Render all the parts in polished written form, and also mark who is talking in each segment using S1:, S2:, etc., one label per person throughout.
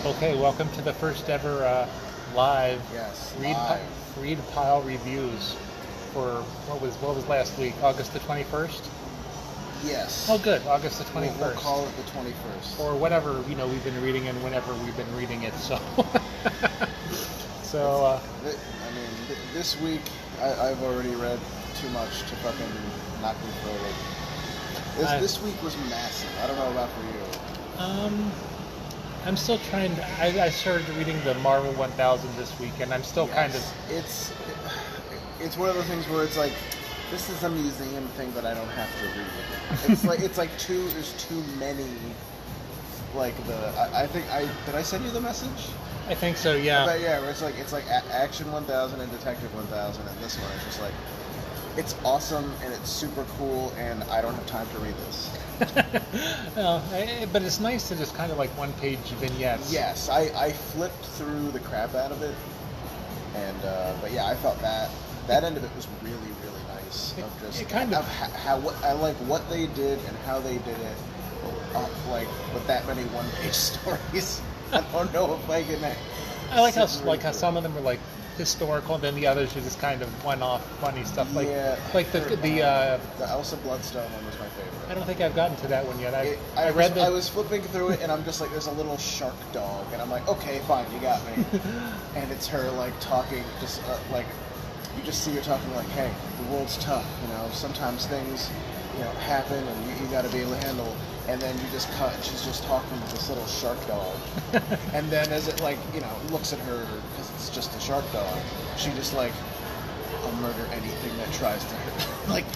S1: Okay, welcome to the first ever live
S2: Yes,
S1: read
S2: live.
S1: read pile reviews for what was last week, August the 21st.
S2: Yes.
S1: Oh, good, August the 21st.
S2: We'll call it the 21st.
S1: Or whatever we've been reading and whenever we've been reading it. So,
S2: This week I've already read too much to fucking knock me forward. This week was massive. I don't know about for you.
S1: I'm still trying to. I started reading the Marvel 1000 this week, and I'm still kind of.
S2: It's one of those things where it's like, this is a museum thing that I don't have to read. It's like there's too many. Did I send you the message?
S1: I think so, yeah.
S2: But yeah, where it's like Action 1000 and Detective 1000, and this one is just like, it's awesome and it's super cool, and I don't have time to read this.
S1: No, but it's nice to just kind of like one-page vignettes.
S2: Yes, I flipped through the crap out of it, and but yeah, I felt that end of it was really nice. I like what they did and how they did it, like with that many one-page stories. I don't know if I can.
S1: I like how some of them were like historical, and then the others were just kind of one-off funny stuff. Like the
S2: Elsa Bloodstone one was my favorite.
S1: I don't think I've gotten to that one yet.
S2: I was flipping through it, and I'm just like, there's a little shark dog, and I'm like, okay, fine, you got me. And it's her like talking, just like you just see her talking like, hey, the world's tough, sometimes things happen, and you got to be able to handle. And then you just cut, and she's just talking to this little shark dog. And then as it looks at her, because it's just a shark dog, she just like, I'll murder anything that tries to hurt. Like,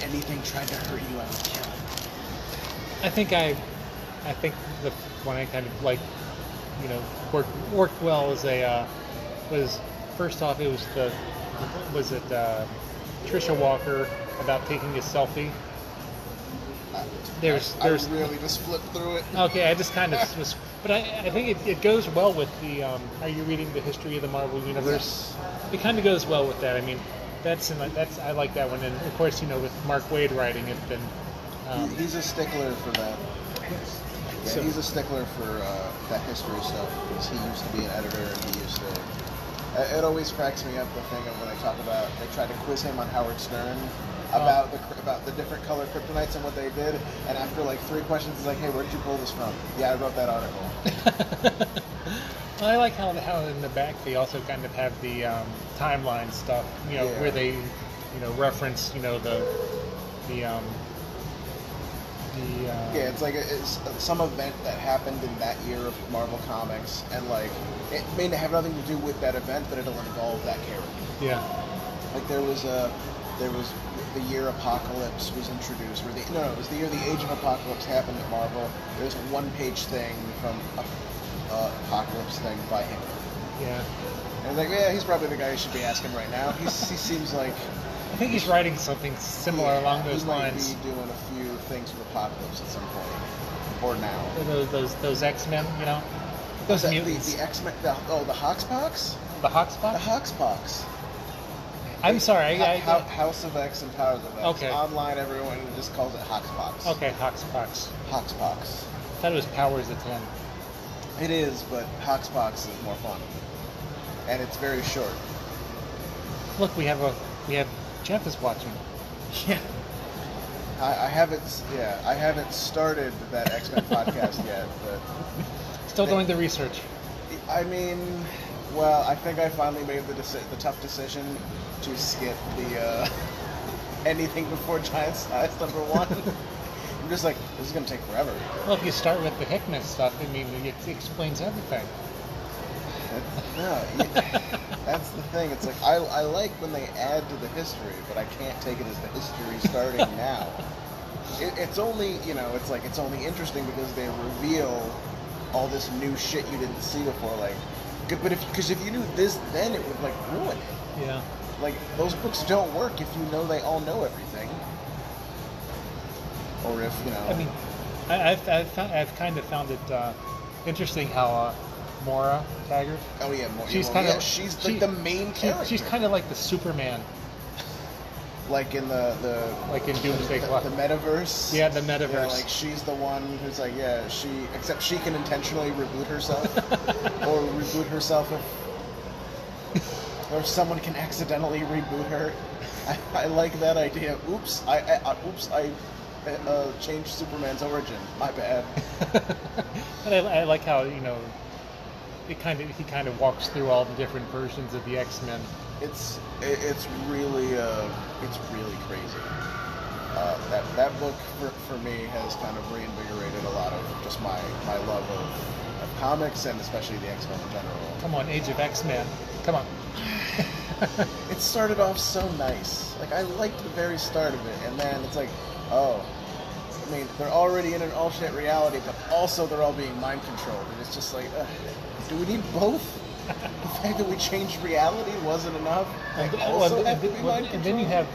S2: anything tried to hurt you, I will kill.
S1: I think the one I kind of like, worked well was first off, it was Trisha Walker about taking a selfie.
S2: I really just flipped through it.
S1: Okay, I just kind of was, but I think it goes well with the. Are you reading the history of the Marvel Universe? Yes. It kind of goes well with that. I mean, that's I like that one, and of course, with Mark Waid writing it, then
S2: he's a stickler for that. Yeah, he's a stickler for that history stuff because he used to be an editor, and he used to. It always cracks me up the thing of when they tried to quiz him on Howard Stern. About the different color kryptonites and what they did, and after like 3 questions, he's like, "Hey, where did you pull this from?" Yeah, I wrote that article.
S1: Well, I like how in the back they also kind of have the timeline stuff, where they, reference,
S2: it's some event that happened in that year of Marvel Comics, and like it may have nothing to do with that event, but it'll involve that character.
S1: Yeah.
S2: Like there was the year Apocalypse was introduced, it was the year the Age of Apocalypse happened at Marvel. There's a one-page thing from Apocalypse thing by him.
S1: Yeah.
S2: And I was like, yeah, he's probably the guy you should be asking right now. He seems like...
S1: I think he's writing something similar along those lines.
S2: He might be doing a few things with Apocalypse at some point. Or now.
S1: Those X-Men, Those mutants.
S2: The X-Men... the Hoxpox?
S1: The Hoxpox?
S2: The Hoxpox.
S1: I'm sorry.
S2: House of X and Powers of X.
S1: Okay.
S2: Online, everyone just calls it Hoxpox.
S1: Okay, Hoxpox.
S2: Hoxpox.
S1: I thought it was Powers of 10.
S2: It is, but Hoxpox is more fun, and it's very short.
S1: Look, we have Jeff is watching.
S2: Yeah. I haven't started that X-Men podcast yet, but
S1: still doing the research.
S2: I mean, well, I think I finally made the tough decision to skip the anything before Giant Size #1. I'm just like, this is going to take forever.
S1: Well, if you start with the Hickman stuff, I mean, it explains everything.
S2: No, that's the thing. It's like, I like when they add to the history, but I can't take it as the history starting now. It's only, it's only interesting because they reveal all this new shit you didn't see before, like, but because if you knew this, then it would like ruin it.
S1: Yeah.
S2: Like those books don't work if you know they all know everything, or if
S1: I mean, I've kind of found it interesting how Moira Taggart.
S2: Oh yeah, Moira.
S1: She's
S2: she's like the main character.
S1: She's kind of like the Superman
S2: Like in the
S1: like in Doomsday Clock.
S2: the metaverse.
S1: Yeah, the metaverse.
S2: Yeah, like she's the one who's like, yeah, except she can intentionally reboot herself, or reboot herself if someone can accidentally reboot her. I like that idea. Oops, I changed Superman's origin. My bad.
S1: But I like how he kind of walks through all the different versions of the X-Men.
S2: It's really crazy. That book for me has kind of reinvigorated a lot of just my love of comics, and especially the X-Men in general.
S1: Come on, Age of X-Men. Come on.
S2: It started off so nice. Like, I liked the very start of it, and then it's like, oh, I mean, they're already in an alternate reality, but also they're all being mind controlled, and it's just like, do we need both? The fact that we changed reality wasn't enough.
S1: And,
S2: And
S1: then you have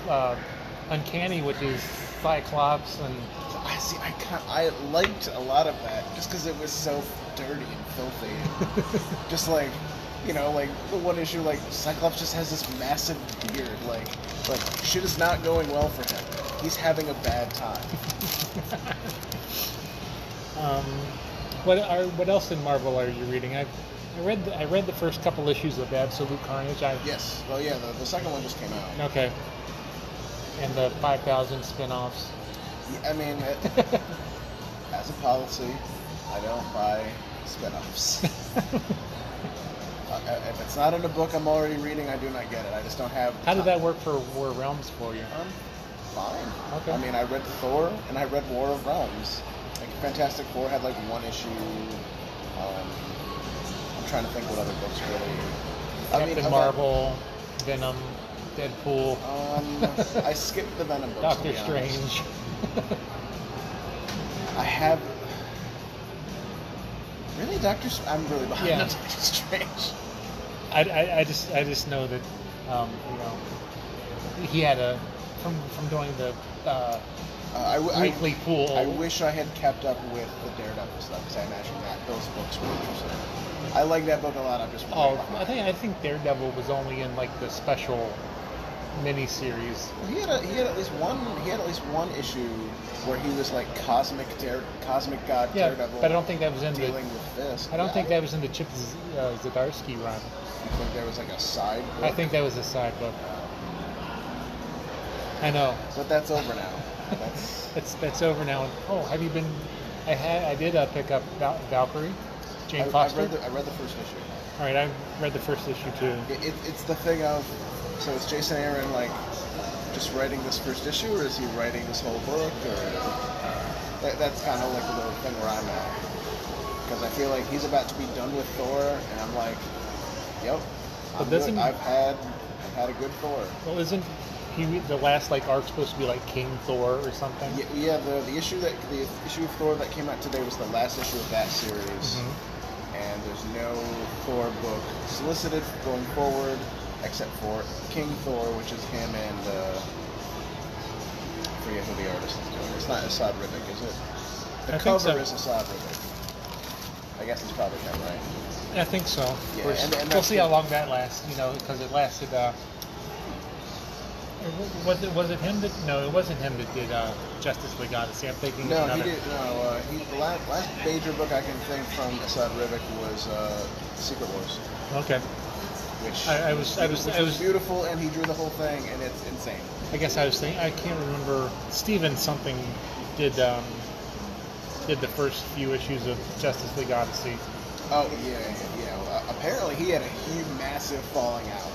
S1: Uncanny, which is Cyclops, and
S2: I liked a lot of that just because it was so dirty and filthy. Just like, like the one issue, like Cyclops just has this massive beard, like shit is not going well for him. He's having a bad time.
S1: What else in Marvel are you reading? I read the first couple issues of Absolute Carnage.
S2: Yes. Well, yeah. The second one just came out.
S1: Okay. And the 5,000 spin-offs.
S2: I mean, as a policy, I don't buy spin-offs. If it's not in a book I'm already reading, I do not get it. I just don't have.
S1: How did that work for War of Realms for you?
S2: Fine.
S1: Okay.
S2: I mean, I read Thor and I read War of Realms. Like Fantastic Four had like one issue. I'm trying to think what other books really.
S1: Captain Marvel, Venom, Deadpool.
S2: I skipped the Venom books.
S1: Doctor Strange.
S2: I have. Really, I'm really behind on Doctor Strange.
S1: I just know that he had from doing the weekly pool.
S2: I wish I had kept up with the Daredevil stuff because I imagine that those books were interesting. I like that book a lot. I'm just
S1: I think Daredevil was only in like the special mini-series.
S2: Well, he had at least one issue where he was like cosmic god Daredevil.
S1: But I don't think that was in
S2: dealing with Fisk.
S1: I don't think that was in the Chip Zdarsky run.
S2: You think there was like a side book?
S1: I think that was a side book. I know.
S2: But that's over now.
S1: That's over now. Oh, have you been? I did pick up Valkyrie, Jane Foster.
S2: I read the first issue.
S1: All right, I read the first issue too.
S2: It's the thing of, so is Jason Aaron like just writing this first issue, or is he writing this whole book, or that's kind of like the thing where I'm at, because I feel like he's about to be done with Thor, and I'm like, yep, I've had a good Thor.
S1: Well, isn't the last like arc supposed to be like King Thor or something?
S2: Yeah. The issue of Thor that came out today was the last issue of that series. Mm-hmm. And there's no Thor book solicited going forward, except for King Thor, which is him and I forget who the artist is doing. It's not Assad Ribic, is it? The cover is Assad Ribic. I guess it's probably him, right?
S1: I think so.
S2: Yeah, and
S1: we'll see how long that lasts, because it lasted. Was it him that? No, it wasn't him that did Justice League Odyssey. I'm thinking.
S2: No, he did. No, the last major book I can think from Assad Ribic was Secret Wars.
S1: Okay.
S2: Which
S1: I was
S2: beautiful, and he drew the whole thing, and it's insane.
S1: I guess I was thinking. I can't remember. Steven something did the first few issues of Justice League Odyssey.
S2: Oh yeah. Apparently, he had a huge, massive falling out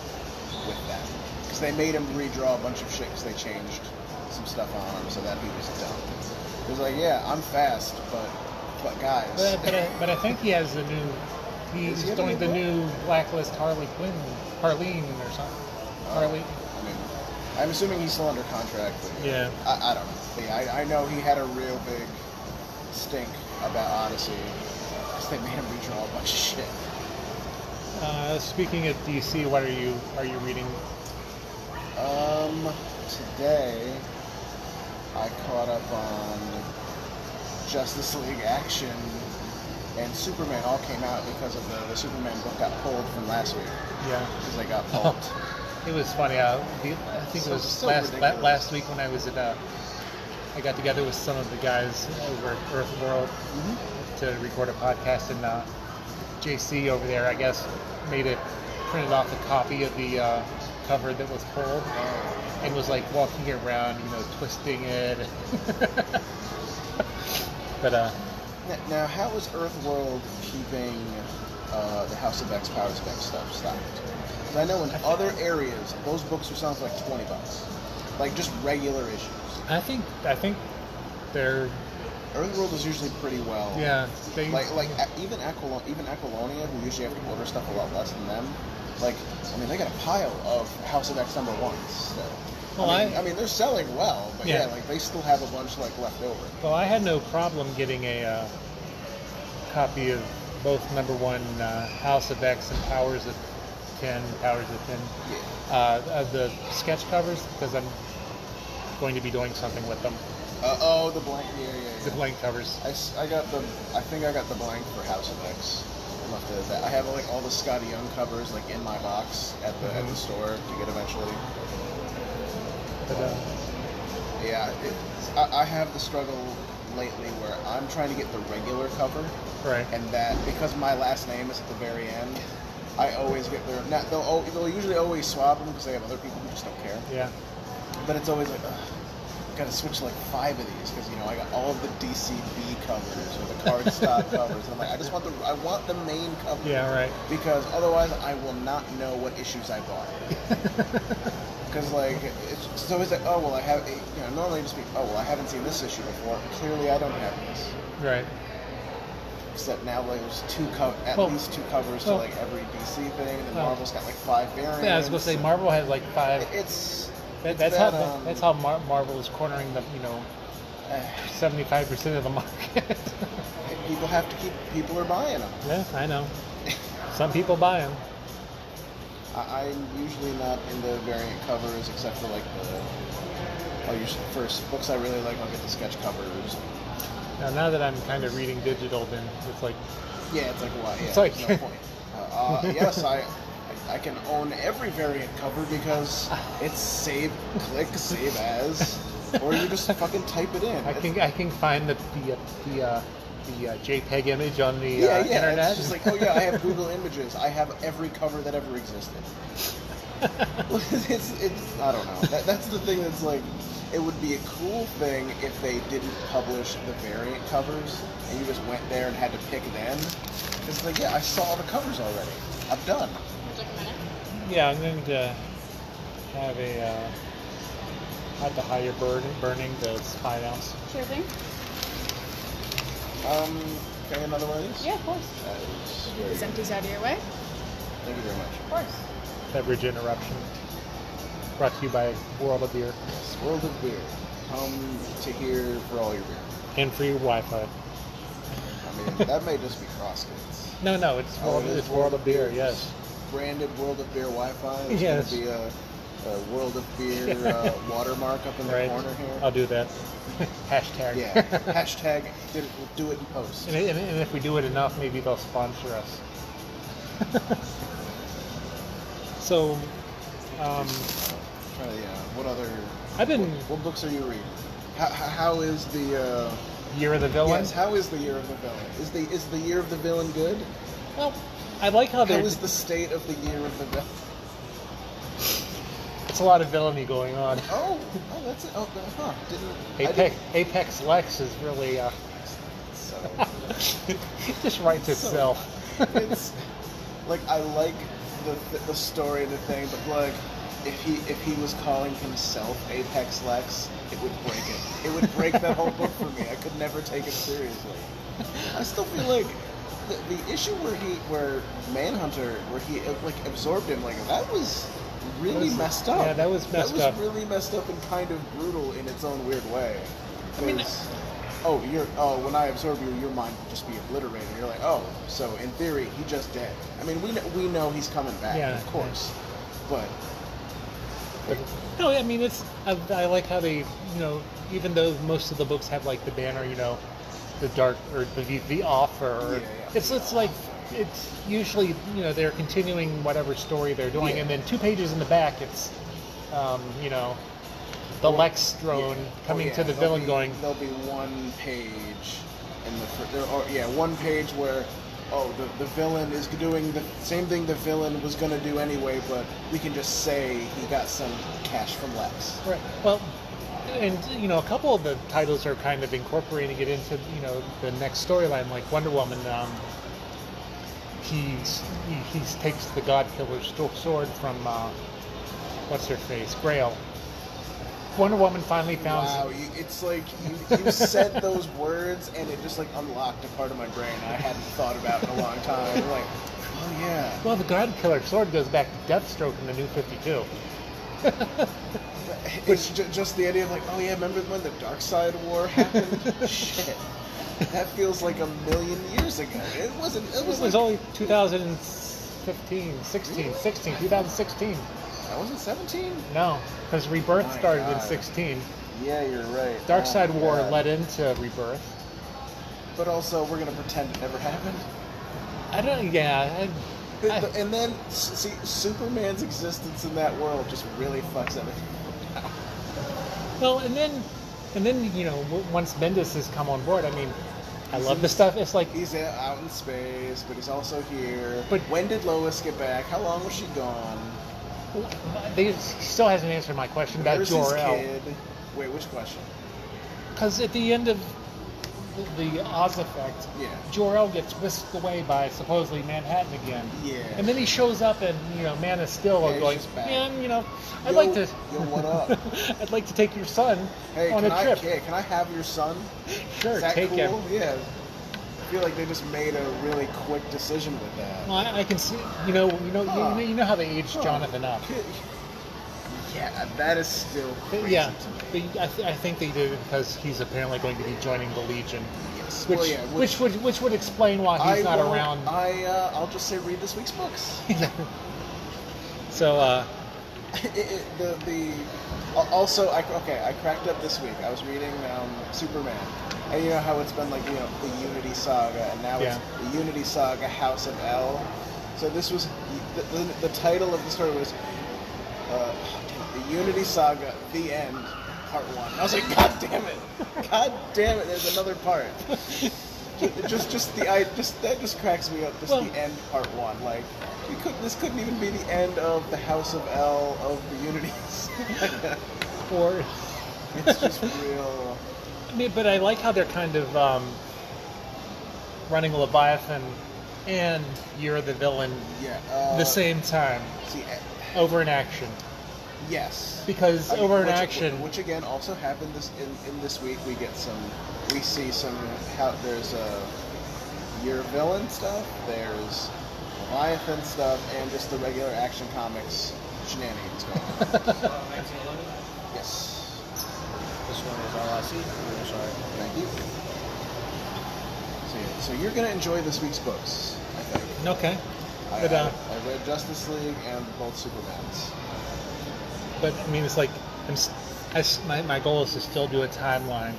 S2: with that. Because they made him redraw a bunch of shit because they changed some stuff on him so that he was done. He was like, yeah, I'm fast, but guys.
S1: But I think he has the new. He's doing the new Blacklist Harleen or something. Harley.
S2: I mean, I'm assuming he's still under contract. But
S1: yeah.
S2: I don't know. Yeah, I know he had a real big stink about Odyssey because they made him redraw a bunch of shit.
S1: Speaking of DC, what are you reading?
S2: Today I caught up on Justice League Action, and Superman all came out because of the Superman book got pulled from last week.
S1: Yeah.
S2: Because they got pulped.
S1: It was funny. I think it was
S2: So
S1: last
S2: ridiculous.
S1: week when I was at. I got together with some of the guys over at Earth World to record a podcast, and JC over there, I guess, printed off a copy of the cover that was pulled, and was like walking around, twisting it. But
S2: Now, how is Earthworld keeping the House of X, Powers of X stuff stocked? Because I know in other areas, those books are selling for like $20, like just regular issues.
S1: I think they're
S2: Earthworld is usually pretty well.
S1: yeah they
S2: Even Aquilonia, who usually have to order stuff a lot less than them. Like, I mean, they got a pile of House of X #1s. So.
S1: Well,
S2: I mean, they're selling well, but
S1: Yeah.
S2: like they still have a bunch like left over.
S1: Well, I had no problem getting a copy of both #1 House of X and Powers of 10,
S2: Yeah.
S1: of the sketch covers, because I'm going to be doing something with them.
S2: The blank. Yeah.
S1: The blank covers.
S2: I think I got the blank for House of X. Left it at that. I have like all the Scotty Young covers like in my box at the store to get eventually.
S1: But,
S2: Yeah, I have the struggle lately where I'm trying to get the regular cover,
S1: right.
S2: and that because my last name is at the very end, I always get their. Now, they'll usually always swap them because they have other people who just don't care.
S1: Yeah.
S2: But it's always like, got to switch like 5 of these because I got all of the DCB covers or the cardstock covers. And I'm like, I want the main cover.
S1: Yeah. Right.
S2: Because otherwise, I will not know what issues I bought. Because like it's always like, oh well, I have normally just be, oh well, I haven't seen this issue before. Clearly, I don't have this.
S1: Right.
S2: Except now like, there's at least two covers to like every DC thing, and then Marvel's got like 5 variants.
S1: Yeah, I was gonna say Marvel has like 5. That's how Marvel is cornering the 75% of the market.
S2: People are buying them.
S1: Yeah, I know. Some people buy them.
S2: I'm usually not into variant covers except for like first books I really like. I'll get the sketch covers.
S1: Now that I'm kind of reading digital, then it's like
S2: Yeah, it's like what? Yeah,
S1: it's like
S2: there's no point. Yes, I can own every variant cover because it's save as, or you just fucking type it in.
S1: I can find the JPEG image on the internet.
S2: It's just like, oh yeah, I have Google Images. I have every cover that ever existed. it's I don't know. That's the thing that's like, it would be a cool thing if they didn't publish the variant covers and you just went there and had to pick then. It's like, yeah, I saw the covers already. I'm done.
S1: Yeah, I'm going to have the higher burning the 5 ounce.
S3: Sure thing.
S2: Can I get another one of these?
S3: Yeah, of course. Get these empties out of your way.
S2: Thank you very much.
S3: Of course.
S1: Beverage interruption. Brought to you by World of Beer.
S2: Yes, World of Beer. Come to here for all your beer.
S1: And free Wi-Fi.
S2: I mean, that may just be Crossgates.
S1: No, it's World of Beer. Yes.
S2: Branded World of Beer Wi-Fi. There's
S1: Yes.
S2: going to be a World of Beer watermark up in the corner here.
S1: I'll do that. Hashtag.
S2: Yeah. Hashtag do it in post.
S1: And if we do it enough, maybe they'll sponsor us. So,
S2: what other? What books are you reading? How is the
S1: Year of the Villain?
S2: Yes. How is the Year of the Villain? Is the Year of the Villain good?
S1: Well, I like how
S2: How
S1: they're.
S2: is the state of the Year of the Villain?
S1: It's a lot of villainy going on.
S2: Oh, that's it. Oh, huh.
S1: Apex Lex is really
S2: So,
S1: it just writes itself.
S2: it's like I like the story and the thing, but like if he was calling himself Apex Lex, it would break it. It would break that whole book for me. I could never take it seriously. I still feel like the issue where Manhunter, where he like absorbed him, like that was really messed up.
S1: Yeah, that was messed up.
S2: That was really messed up and kind of brutal in its own weird way.
S1: I mean,
S2: when I absorb you, your mind will just be obliterated. You're like, oh, so in theory, he just dead. I mean, we know he's coming back, of course, but
S1: no, I mean I like how they, even though most of the books have like the banner, the dark or the off, or it's like it's usually, they're continuing whatever story they're doing,
S2: Yeah.
S1: and then 2 pages in the back, it's, the Lex drone coming to the villain going,
S2: There'll be one page in one page where, the villain is doing the same thing the villain was going to do anyway, but we can just say he got some cash from Lex.
S1: right, well, and, a couple of the titles are kind of incorporating it into, the next storyline, like Wonder Woman, he takes the God Killer's sword from, what's her face, Grail. Wonder Woman finally found.
S2: Wow, it's like you said those words and it just like unlocked a part of my brain I hadn't thought about in a long time. I'm like, oh yeah.
S1: Well, the God Killer's sword goes back to Deathstroke in the New 52.
S2: It's just the idea of like, oh yeah, remember when the Dark Side War happened? Shit. That feels like a million years ago. It wasn't. It was
S1: only 2015, 2016.
S2: That wasn't 17?
S1: No, because Rebirth
S2: My
S1: started in
S2: God.
S1: 16.
S2: Yeah, you're right.
S1: Dark Side War
S2: God.
S1: led into Rebirth.
S2: But also, we're gonna pretend it never happened.
S1: I don't. Yeah.
S2: And then, see, Superman's existence in that world just really fucks everything.
S1: Well, and then once Bendis has come on board, I mean, I love the stuff. It's like
S2: He's out in space, but he's also here.
S1: But-
S2: when did Lois get back? How long was she gone?
S1: he still hasn't answered my question about
S2: Where's his
S1: Jor-El.
S2: kid? Wait, which question?
S1: Because at the end of the Oz Effect,
S2: Yeah.
S1: Jor-El gets whisked away by supposedly Manhattan again.
S2: Yeah.
S1: And then he shows up and, Man of Steel
S2: Yeah, he's
S1: going,
S2: just back.
S1: man, I'd
S2: Yo,
S1: like to...
S2: yo, what up?
S1: I'd like to take your son
S2: Hey,
S1: on
S2: can
S1: a trip.
S2: can I have your son?
S1: Sure,
S2: Is that
S1: take
S2: cool?
S1: him.
S2: Yeah. I feel like they just made a really quick decision with that.
S1: Well, I can see, you know how they aged Jonathan up.
S2: Yeah, that is still crazy
S1: Yeah,
S2: to me.
S1: but I think they did it because he's apparently going to be joining the Legion,
S2: Yes.
S1: which
S2: Well, yeah,
S1: which would explain why he's not around.
S2: I'll just say read this week's books.
S1: So,
S2: Also, I cracked up this week. I was reading Superman, and you know how it's been like the Unity Saga, and now
S1: Yeah.
S2: it's the Unity Saga House of L. So this was the title of the story was the Unity Saga, the end, part 1. And I was like, God damn it, there's another part. That just cracks me up. Just
S1: Well-
S2: the end, part 1. Like, this couldn't even be the end of the House of L of the Unity Saga.
S1: or,
S2: It's just real.
S1: I mean, but I like how they're kind of running Leviathan and You're the Villain
S2: Yeah.
S1: the same time
S2: See,
S1: over in action.
S2: yes.
S1: Because
S2: I mean,
S1: over in action,
S2: which again also happened in this week. We see some how there's your villain stuff. There's Leviathan stuff, and just the regular Action Comics shenanigans going on.
S4: 1911.
S2: Yes.
S4: This one is all I see. I'm sorry.
S2: Thank you. So you're gonna enjoy this week's books, I think.
S1: okay.
S2: I
S1: But,
S2: read Justice League and both Supermans.
S1: But I mean, it's like my goal is to still do a timeline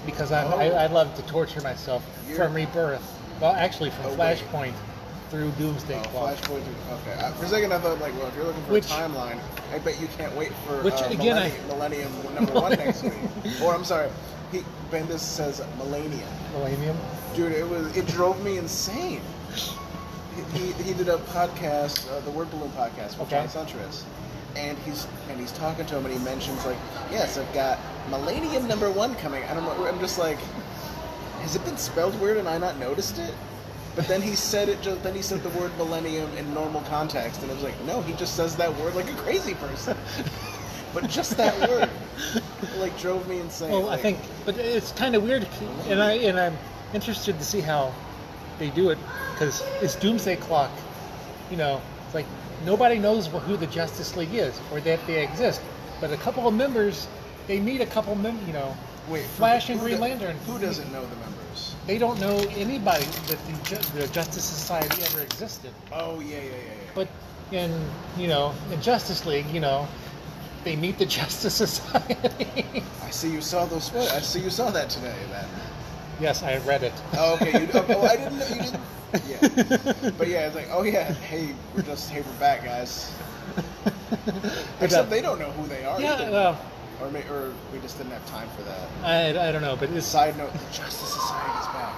S1: because I love to torture myself from Rebirth. Well, actually, from
S2: Oh, wait.
S1: Flashpoint through Doomsday Clock.
S2: Flashpoint. Okay. For a second, I thought, like, well, if you're looking for
S1: Which-
S2: a timeline, I bet you can't wait for
S1: Which, again,
S2: Millennium #1 next week. Or I'm sorry, Bendis says Millennium.
S1: Millennium.
S2: Dude, it drove me insane. He did a podcast, the Word Balloon podcast with
S1: Okay.
S2: John Suntress, and he's talking to him, and he mentions like, yes, I've got Millennium #1 coming. And I'm just like, has it been spelled weird and I not noticed it? But then he said it. Then he said the word millennium in normal context, and I was like, no, he just says that word like a crazy person. But just that word, like, drove me insane.
S1: Well,
S2: like,
S1: I think, but it's kind of weird, and I'm interested to see how they do it because it's Doomsday Clock. It's like nobody knows who the Justice League is or that they exist, but a couple of members, they meet a couple members.
S2: wait,
S1: Flash and
S2: who
S1: Green
S2: do-
S1: Lantern.
S2: Who doesn't know the members?
S1: They don't know anybody that the Justice Society ever existed.
S2: Oh yeah.
S1: But in Justice League, they meet the Justice Society.
S2: I see you saw those. I see you saw that today. Then.
S1: Yes, I read it.
S2: Oh, okay. I didn't know you didn't. Yeah. But yeah, it's like, oh yeah, hey, we're back, guys.
S1: But,
S2: Except they don't know who they are
S1: yeah,
S2: either.
S1: well,
S2: Or we just didn't have time for that.
S1: I don't know, but it's
S2: Side note, the Justice Society is back.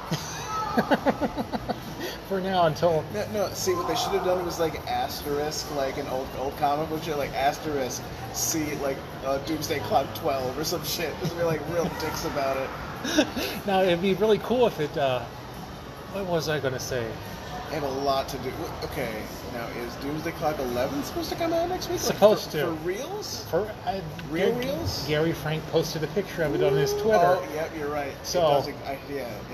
S1: for now until
S2: No, see, what they should have done was like asterisk, like an old comic book shit, like asterisk, see, like Doomsday Clock 12 or some shit. Just be like real dicks about it.
S1: now it'd be really cool if it. What was I gonna say?
S2: They have a lot to do. Okay, now is Doomsday Clock 11 supposed to come out next week?
S1: Supposed to.
S2: For reals? Reels?
S1: Gary Frank posted a picture of it on his Twitter.
S2: Oh, yep, you're right.
S1: So,
S2: it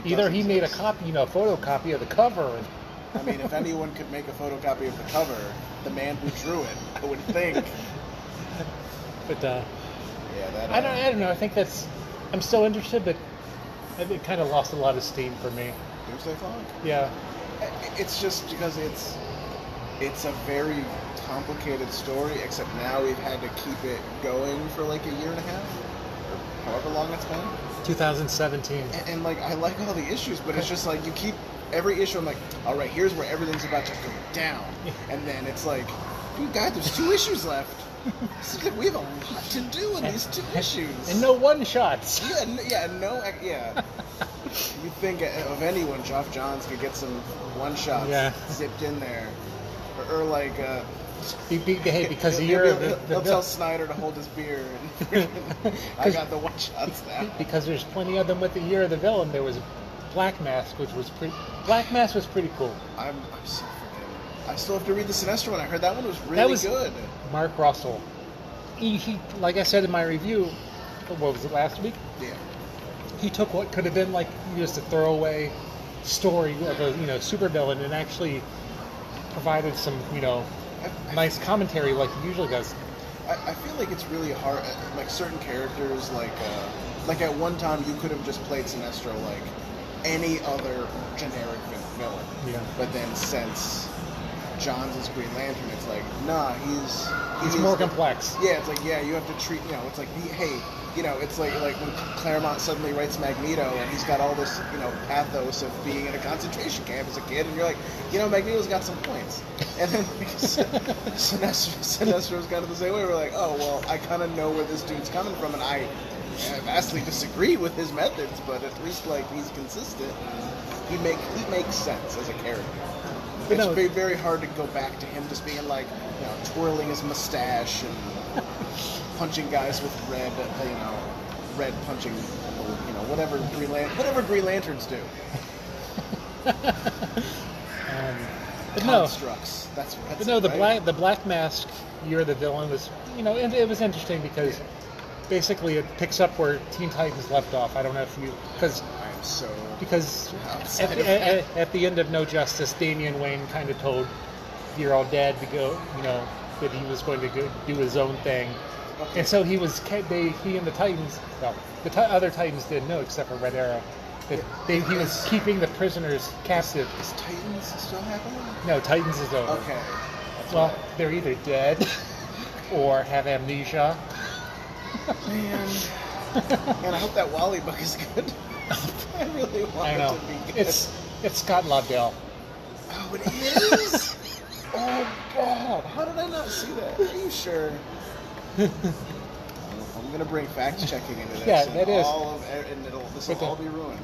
S1: either
S2: does
S1: he made a
S2: exist.
S1: copy, photocopy of the cover. And,
S2: I mean, if anyone could make a photocopy of the cover, the man who drew it, I would think.
S1: but
S2: Yeah, that.
S1: I don't know. I think that's. I'm still interested, but it kind of lost a lot of steam for me.
S2: Doomsday Clock?
S1: Yeah.
S2: It's just because it's a very complicated story, except now we've had to keep it going for like a year and a half, or however long it's been.
S1: 2017.
S2: And like, I like all the issues, but it's just like you keep every issue. I'm like, all right, here's where everything's about to go down, and then it's like, dude, God, there's 2 issues left. It's like we have a lot to do in these 2 issues.
S1: And no one shots.
S2: Yeah. You think of anyone, Geoff Johns could get some one-shots zipped in there, or like.
S1: Hey, because
S2: he'll tell Snyder to hold his beer. And I got the one-shots now.
S1: Because there's plenty of them with the Year of the Villain. There was Black Mask, which was pretty. Black Mask was pretty cool.
S2: I'm so freaking. I still have to read the Sinestro one. I heard that one was really
S1: that was
S2: good.
S1: Mark Russell. He, like I said in my review, what was it, last week?
S2: Yeah.
S1: He took what could have been like just a throwaway story of a supervillain and actually provided some nice commentary like he usually does.
S2: I feel like it's really hard. Like certain characters, like at one time you could have just played Sinestro like any other generic villain.
S1: Yeah.
S2: But then since Johns is Green Lantern, it's like, nah,
S1: he's more complex.
S2: Yeah, it's like, you have to treat, it's like, hey, it's like when Claremont suddenly writes Magneto and he's got all this, pathos of being in a concentration camp as a kid, and you're like, Magneto's got some points. And then Sinestro's kind of the same way. We're like, oh, well, I kind of know where this dude's coming from, and I vastly disagree with his methods, but at least, like, he's consistent. He makes sense as a character. It's very, very hard to go back to him just being like, twirling his mustache and punching guys with red punching, whatever Green Lanterns do.
S1: But
S2: Constructs. That's
S1: but no,
S2: right?
S1: the Black Mask Year of the Villain was, and it was interesting because basically it picks up where Teen Titans left off. I don't know if you because at the end of No Justice, Damian Wayne kind of told Dear Old Dad to go, that he was going to go do his own thing. Okay. And so he and the Titans, well, other Titans didn't know except for Red Arrow, that he was keeping the prisoners captive.
S2: Is Titans still happening?
S1: No, Titans is over.
S2: Okay.
S1: Well, they're either dead or have amnesia.
S2: Man, I hope that Wally book is good. I really want it to be good.
S1: It's Scott Lobdell.
S2: Oh, it is? Oh, God. How did I not see that? Are you sure? I'm going to bring fact-checking into this.
S1: Yeah, that is.
S2: This will all be ruined.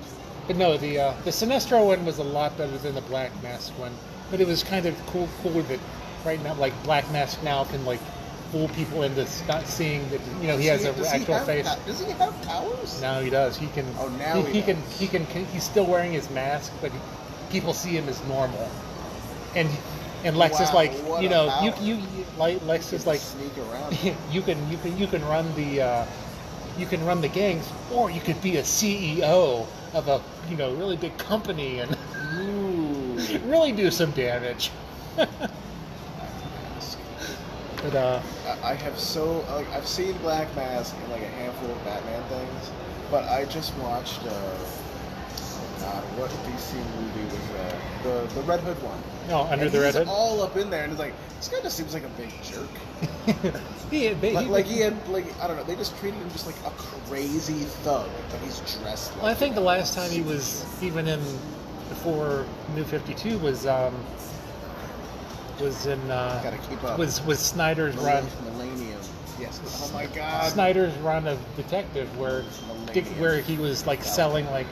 S1: But no, the Sinestro one was a lot better than the Black Mask one. But it was kind of cool that right now, like, Black Mask now can, like, fool people into not seeing that he has an actual face.
S2: Does he have powers?
S1: No, he does. He can.
S2: Oh, now he
S1: can. He's still wearing his mask, but people see him as normal. And Lex is like, Lex is like,
S2: sneak around.
S1: you can run the gangs, or you could be a CEO of a really big company and really do some damage. But
S2: I've seen Black Mask in like a handful of Batman things, but I just watched what DC movie was that? The Red Hood one.
S1: No, Under the Red Hood.
S2: He's all up in there, and it's like, this guy just seems like a big jerk. he had, I don't know, they just treated him just like a crazy thug, but he's dressed like.
S1: Well, I think the last time he was even in before New 52 was in
S2: Gotta keep up.
S1: was Snyder's run.
S2: Millennium. Yes. Oh my God.
S1: Snyder's run of Detective, where
S2: Millennium.
S1: he was like selling like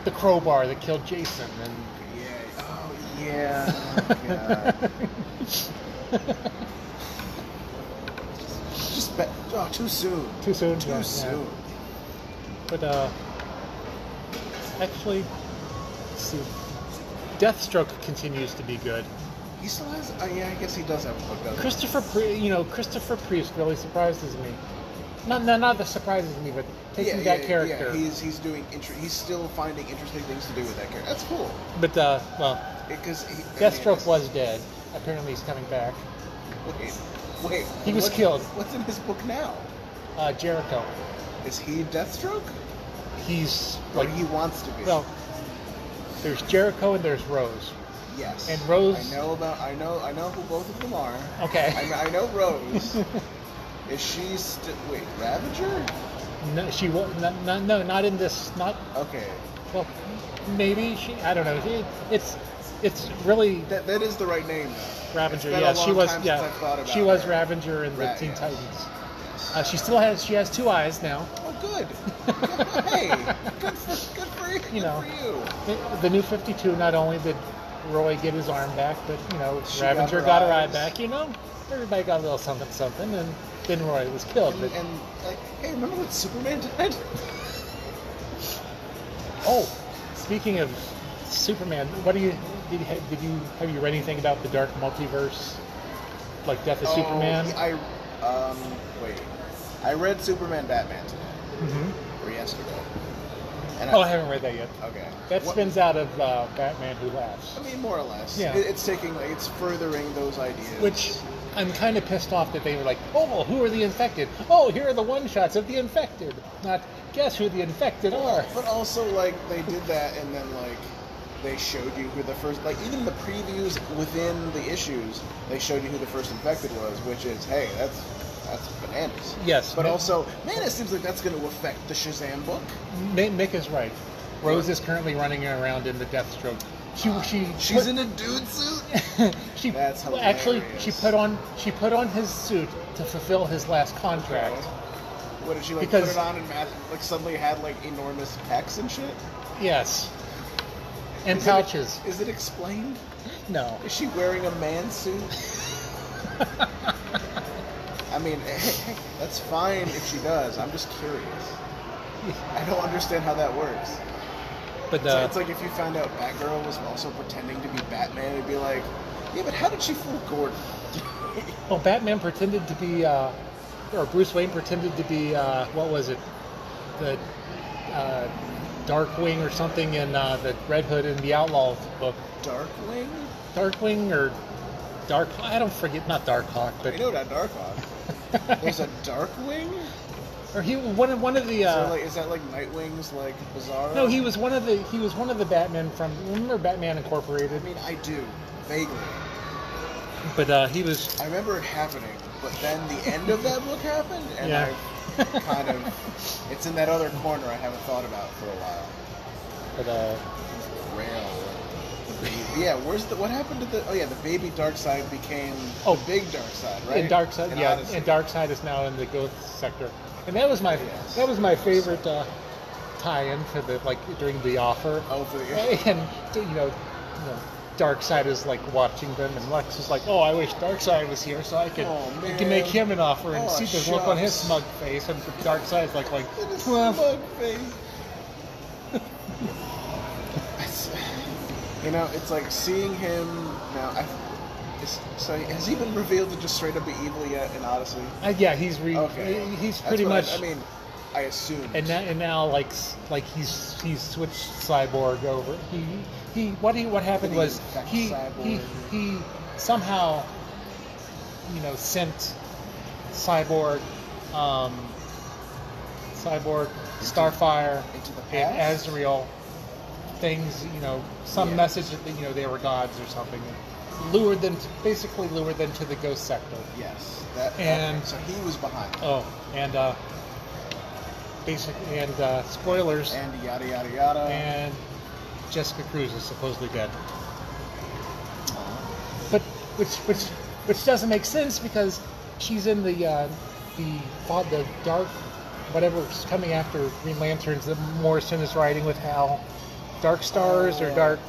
S1: the crowbar that killed Jason, and
S2: Yeah. Oh yeah. God. Too soon.
S1: too soon.
S2: Too soon.
S1: But actually, let's see, Deathstroke continues to be good.
S2: He still has. Yeah, I guess he does have a book. Doesn't
S1: Christopher Priest really surprises me. Not that surprises me, but taking that character.
S2: Yeah, he's doing. He's still finding interesting things to do with that character. That's cool.
S1: But
S2: Because
S1: Deathstroke was dead. Apparently, he's coming back.
S2: Wait.
S1: He was killed.
S2: What's in his book now?
S1: Jericho.
S2: Is he Deathstroke?
S1: He's
S2: Or
S1: like
S2: he wants to be.
S1: well. There's Jericho and there's Rose.
S2: Yes.
S1: And Rose.
S2: I know who both of them are.
S1: Okay.
S2: I know Rose. Is she still? Wait, Ravager?
S1: No, she was no, not in this. Not
S2: Okay.
S1: well. Maybe she. I don't know. It's really
S2: That is the right name though.
S1: Ravager.
S2: It's been
S1: Yeah,
S2: a long
S1: she was.
S2: time
S1: Yeah,
S2: since I've thought about
S1: she was
S2: her.
S1: Ravager in the Teen
S2: Yes.
S1: Titans. She still has. She has 2 eyes now.
S2: Oh, good. Hey, good for you.
S1: You know.
S2: Good for you.
S1: The New 52. Not only did Roy get his arm back, but
S2: She
S1: Ravager
S2: got her
S1: got her eye
S2: eyes.
S1: back. Everybody got a little something, and then Roy was killed. But
S2: And like, hey, remember when Superman died?
S1: oh, speaking of Superman, what do you have you read anything about the Dark Multiverse, like Death of Superman?
S2: Wait. I read Superman Batman today.
S1: Mm-hmm.
S2: Or yesterday. And
S1: I haven't read that yet.
S2: Okay.
S1: That
S2: What-
S1: spins out of Batman Who Laughs,
S2: I mean, more or less.
S1: Yeah.
S2: It's it's furthering those ideas.
S1: which I'm kind of pissed off that they were like, oh, well, who are the infected? Oh, here are the one-shots of the infected. Not, guess who the infected are.
S2: But also, like, they did that, and then, like, they showed you who the first, like, even the previews within the issues, they showed you who the first infected was, which is, hey, that's bananas.
S1: Yes.
S2: But also, man, it seems like that's going to affect the Shazam book.
S1: Mick is right. Rose is currently running around in the Deathstroke.
S2: She's in a dude suit.
S1: She
S2: That's
S1: actually
S2: hilarious.
S1: she put on his suit to fulfill his last contract.
S2: What did she like?
S1: Because-
S2: put it on and like suddenly had like enormous pecs and shit.
S1: Yes. And
S2: Is
S1: pouches.
S2: Is it explained?
S1: No.
S2: Is she wearing a man suit? I mean, hey, that's fine if she does. I'm just curious. I don't understand how that works.
S1: But
S2: It's like if you found out Batgirl was also pretending to be Batman, it'd be like, yeah, but how did she fool Gordon?
S1: well, Batman pretended to be, or Bruce Wayne pretended to be, what was it? The Darkwing or something in the Red Hood and the Outlaw book.
S2: Darkwing?
S1: Darkwing or Dark? I don't forget. Not Darkhawk, but
S2: I know that Darkhawk. There's a Darkwing?
S1: or he one of the.
S2: Is that like Nightwing's like Bizarro?
S1: No, he was one of the Batmen from. Remember Batman Incorporated?
S2: I mean, I do vaguely.
S1: But he was.
S2: I remember it happening, but then the end of that book happened, and
S1: Yeah.
S2: I kind of. It's in that other corner I haven't thought about for a while.
S1: But
S2: Rail. Yeah, what happened to the baby Darkseid became
S1: Oh,
S2: the big Darkseid, right?
S1: and Darkseid,
S2: In
S1: yeah,
S2: Odyssey.
S1: and Darkseid is now in the Ghost sector, and that was my
S2: Yes.
S1: favorite tie-in to the during the offer.
S2: Oh, for the
S1: And Darkseid is like watching them, and Lex is like, "Oh, I wish Darkseid was here so I could
S2: Oh,
S1: you can make
S2: man.
S1: him an offer and
S2: Oh,
S1: see the look on his
S2: shucks.
S1: smug face." And Darkseid's like,
S2: Look at his
S1: "Well,
S2: smug face. It's like seeing him now. So has he been revealed to just straight up be evil yet in Odyssey?
S1: yeah, he's
S2: Okay.
S1: he's
S2: That's
S1: pretty
S2: what
S1: much."
S2: I mean, I assume.
S1: And now, like he's switched Cyborg over. What happened
S2: Did he
S1: was
S2: infect
S1: he
S2: Cyborg?
S1: somehow sent Cyborg, Starfire,
S2: into the
S1: and
S2: past?
S1: Azrael things. Some
S2: Yeah.
S1: message that they were gods or something. And basically lured them to the Ghost sector.
S2: Yes.
S1: And-
S2: so he was behind it.
S1: Oh, and spoilers.
S2: And yada yada yada.
S1: And Jessica Cruz is supposedly dead. But which doesn't make sense because she's in the dark whatever's coming after Green Lanterns that Morrison is writing with Hal. Dark Stars or Dark.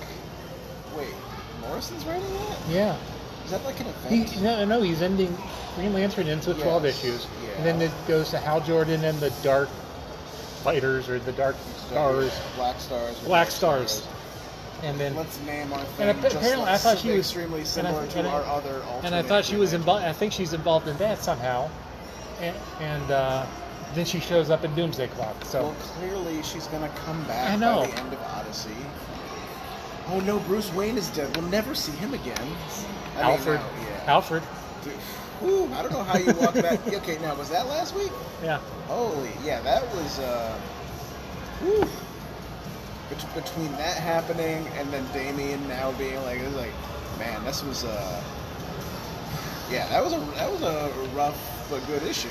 S2: Wait, Morrison's writing that?
S1: Yeah.
S2: Is that like an event?
S1: No, he's ending Green Lantern into 12 issues.
S2: Yeah.
S1: And then it goes to Hal Jordan and the Dark Fighters or the Dark Stars.
S2: Black Stars.
S1: Black Stars. And then
S2: let's name our thing.
S1: And apparently, I thought she was
S2: extremely similar to our other.
S1: And I thought she was involved. I think she's involved in that somehow. And then she shows up in Doomsday Clock. So
S2: well, clearly she's gonna come back
S1: I know.
S2: by the end of Odyssey. Oh no, Bruce Wayne is dead. We'll never see him again.
S1: Alfred. Alfred.
S2: Dude, whew, I don't know how you walk back. Okay, now was that last week?
S1: Yeah.
S2: Holy, yeah, that was. Whew. Between that happening and then Damian now being like, it was like, man, this was yeah, that was a rough but good issue.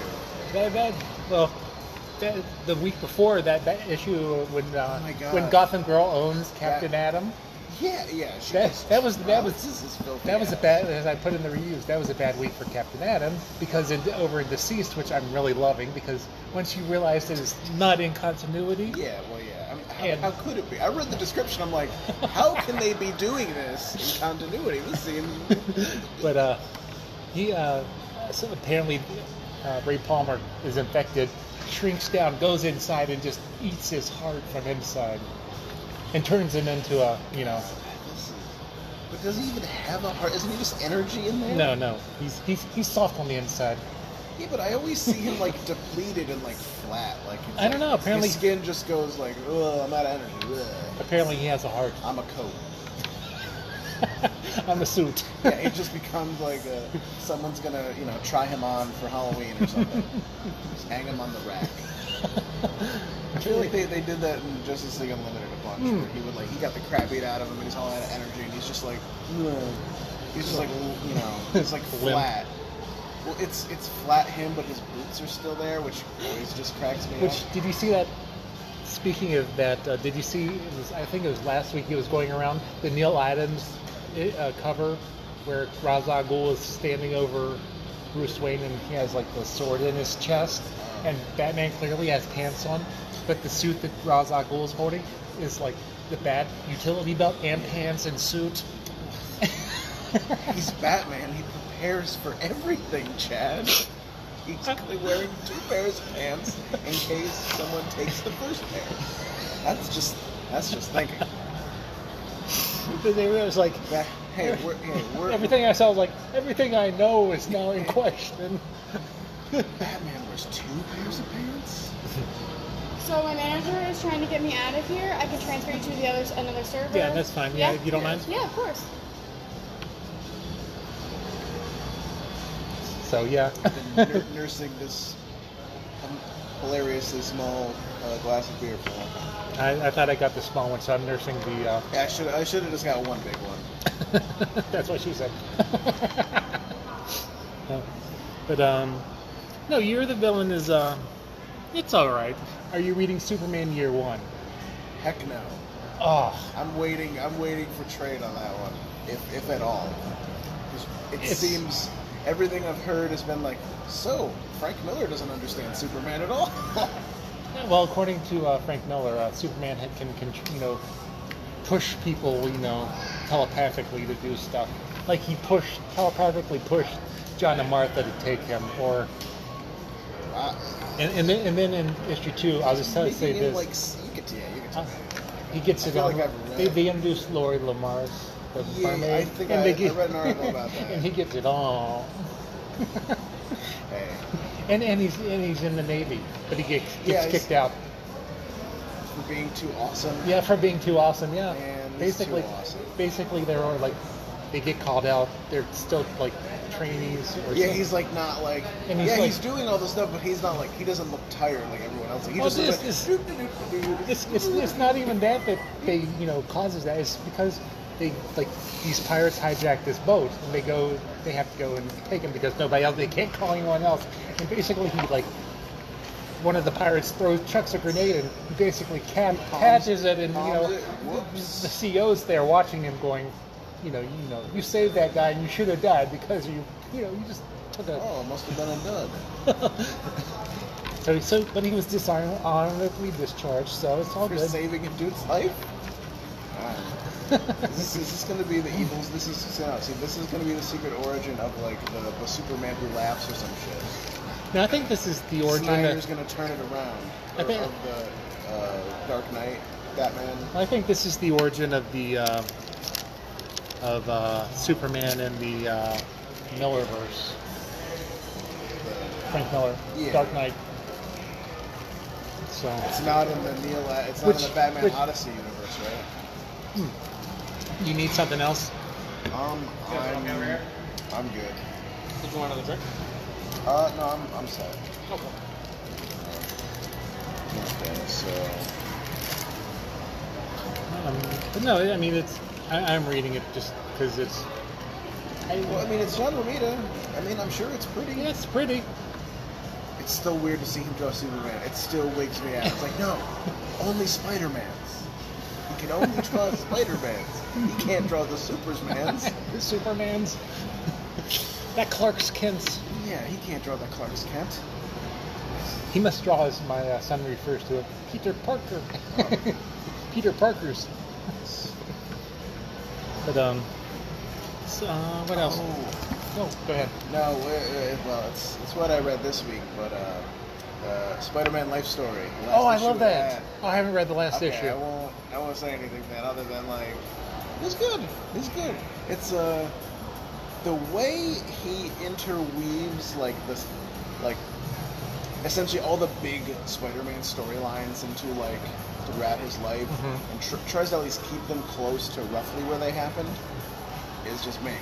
S1: The week before that issue when Gotham Girl owns Captain Atom.
S2: Yeah.
S1: That was a bad, as I put in the reviews. That was a bad week for Captain Atom because over in Deceased, which I'm really loving, because once you realize that it's not in continuity.
S2: Yeah, well, yeah. I mean, how could it be? I read the description. I'm like, how can they be doing this in continuity? This seems.
S1: But he so apparently Ray Palmer is infected, shrinks down, goes inside, and just eats his heart from inside. And turns him into a,
S2: But does he even have a heart? Isn't he just energy in there?
S1: No. He's soft on the inside.
S2: Yeah, but I always see him like depleted and like flat. Like it's
S1: I don't know. Apparently,
S2: his skin just goes like, ugh, I'm out of energy. Ugh.
S1: Apparently, he has a heart.
S2: I'm a coat.
S1: I'm a suit.
S2: Yeah, he just becomes like someone's gonna, try him on for Halloween or something. Just hang him on the rack. I feel like they did that in Justice League Unlimited a bunch. Where he got the crap beat out of him and he's all out of energy and he's just like, he's just like, he's like flat. Well, it's flat him, but his boots are still there, which always just cracks me up.
S1: Did you see that? Speaking of that, did you see? I think it was last week. He was going around the Neil Adams cover where Ra's al Ghul is standing over Bruce Wayne and he has like the sword in his chest, and Batman clearly has pants on, but the suit that Ra's al Ghul is holding is like the Bat utility belt and pants and suit.
S2: He's Batman. He prepares for everything, Chad. He's wearing 2 pairs of pants in case someone takes the first pair. That's just thinking.
S1: It was like,
S2: we're
S1: everything I saw was like, everything I know is now in question.
S2: Batman wears 2 pairs of pants?
S3: So my manager is trying to get me out of here. I can transfer you to another server.
S1: Yeah, that's fine. Yeah, you don't mind?
S3: Yeah, of course.
S1: So yeah.
S2: I've been nursing this hilariously small glass of beer for a long time.
S1: I thought I got the small one, so I'm nursing the.
S2: Yeah, I should have just got one big one.
S1: That's what she said. But no, Year of the Villain is it's all right. Are you reading Superman Year One?
S2: Heck no.
S1: Oh,
S2: I'm waiting for trade on that one, if at all. It seems everything I've heard has been like, so Frank Miller doesn't understand Superman at all.
S1: Well, according to Frank Miller, Superman can push people, telepathically to do stuff. Like he telepathically pushed John and Martha to take him, or and then in issue 2, I'll just say this.
S2: Like, you can tell me.
S1: He gets it
S2: feel
S1: on.
S2: Like
S1: they introduced Lori Lamars, the mermaid.
S2: I think I read an article about that.
S1: And he gets it all.
S2: Hey.
S1: And he's in the Navy, but he gets kicked out
S2: for being too awesome.
S1: Yeah, for being too awesome. Yeah,
S2: Man,
S1: basically,
S2: too awesome.
S1: Basically, they're all like, they get called out. They're still like trainees. Or something.
S2: He's like not like. And he's doing all this stuff, but he's not like, he doesn't look tired like everyone else. He just looks like.
S1: It's not even that they causes that. It's because they these pirates hijack this boat and they have to go and take him because nobody else, they can't call anyone else, and basically he one of the pirates chucks a grenade and basically catches it, and
S2: Palms it. Whoops.
S1: the CO's there watching him, going, you saved that guy, and you should have died because you just took a.
S2: Oh, it must have been a dud.
S1: But he was dishonorably discharged, so it's all
S2: For
S1: good.
S2: saving a dude's life? Is this going to be the evils? This is going to be the secret origin of like the Superman who laughs or some shit.
S1: Now I think this is the origin.
S2: Snyder's going to turn it around. Of the Dark Knight, Batman.
S1: I think this is the origin of the Superman in the Millerverse. Frank Miller,
S2: Yeah.
S1: Dark Knight. So
S2: It's not in the It's not in the Batman Odyssey universe, right?
S1: you need something else?
S2: I'm good.
S4: Did you want another drink?
S2: No, I'm set.
S4: Okay.
S2: Okay, so
S1: But no, I mean I'm reading it just because it's.
S2: it's John Romita. I'm sure it's pretty.
S1: Yeah, it's pretty.
S2: It's still weird to see him draw Superman. It still wigs me out. It's like, no, only Spider-Mans. He can only draw Spider-Mans. He can't draw the Supermans.
S1: The Supermans. That Clark's Kent.
S2: Yeah, he can't draw the Clark's Kent.
S1: He must draw, as my son refers to it, Peter Parker. Peter Parker's. But what else? Oh, go ahead.
S2: No, well, it's what I read this week, but Spider-Man Life Story.
S1: Oh, I love that. Oh, I haven't read the last issue.
S2: I won't say anything then, other than like, it's good. It's good. It's the way he interweaves like this, like essentially all the big Spider-Man storylines into like throughout his life, and tries to at least keep them close to roughly where they happened. Is just, man,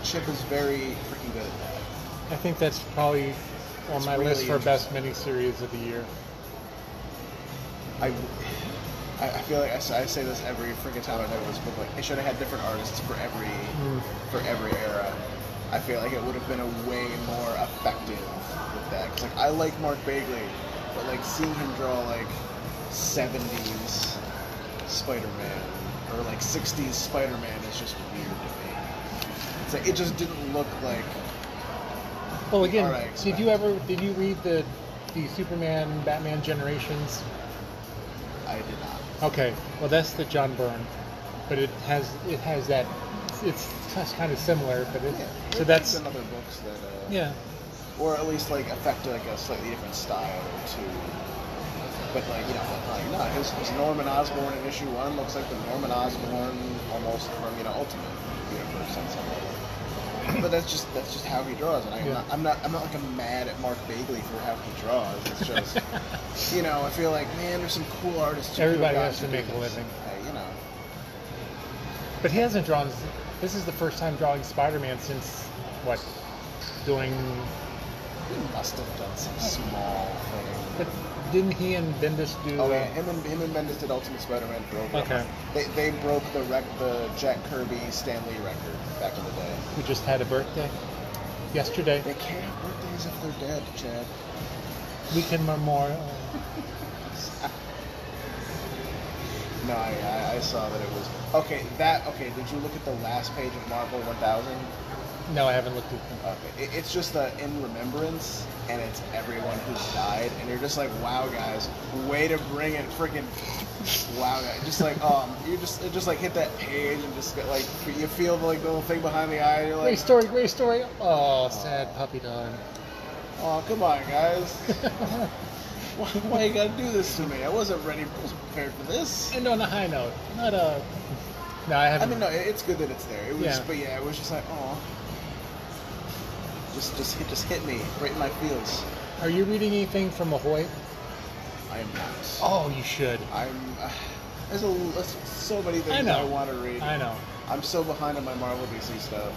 S2: Chip is very freaking good at that.
S1: I think that's probably on
S2: It's
S1: my
S2: really
S1: list for best miniseries of the year.
S2: I feel like I say this every freaking time I know this book. Like, it should have had different artists for every era. I feel like it would have been a way more effective with that. Cause like I like Mark Bagley, but like seeing him draw like 70s Spider-Man or like 60s Spider-Man is just weird to me. It's like it just didn't look like.
S1: Well, again, did you read the Superman Batman Generations?
S2: I did not.
S1: Okay, well that's the John Byrne, but it has that. It's kind of similar, but so that's
S2: some other books that
S1: yeah.
S2: or at least like affect like a slightly different style too. But like no, his Norman Osborn in issue 1 looks like the Norman Osborn almost from Ultimate Universe on some level. But that's just how he draws, and I'm not like I'm mad at Mark Bagley for how he draws. It's just I feel like, man, there's some cool artists.
S1: Everybody has to make a living.
S2: Hey,
S1: But he hasn't drawn. This is the first time drawing Spider-Man since doing.
S2: He must have done some small thing.
S1: But didn't he and Bendis do?
S2: Oh yeah, him and Bendis did Ultimate Spider-Man for over.
S1: Okay.
S2: They broke the Jack Kirby Stan Lee record back in the day.
S1: Who just had a birthday yesterday.
S2: They can't have birthdays if they're dead, Chad.
S1: Weekend Memorial.
S2: No, I saw that it was okay. Did you look at the last page of Marvel 1000?
S1: No, I haven't looked at them.
S2: Okay, it's just in remembrance, and it's everyone who's died, and you're just like, wow, guys, way to bring it, freaking, wow, guys, just like, you just like hit that page and just get, like, you feel the little thing behind the eye, and you're like,
S1: great story. Oh, sad puppy dog.
S2: Oh, come on, guys. Why you gotta do this to me? I wasn't prepared for this.
S1: And on a high note, not a. No, I haven't.
S2: No, it's good that it's there. It was,
S1: Yeah.
S2: But yeah, it was just like, oh. Just hit me right in my feels.
S1: Are you reading anything from Ahoy?
S2: I am not.
S1: Oh, you should.
S2: There's so many things I want to read.
S1: I know.
S2: I'm so behind on my Marvel DC stuff,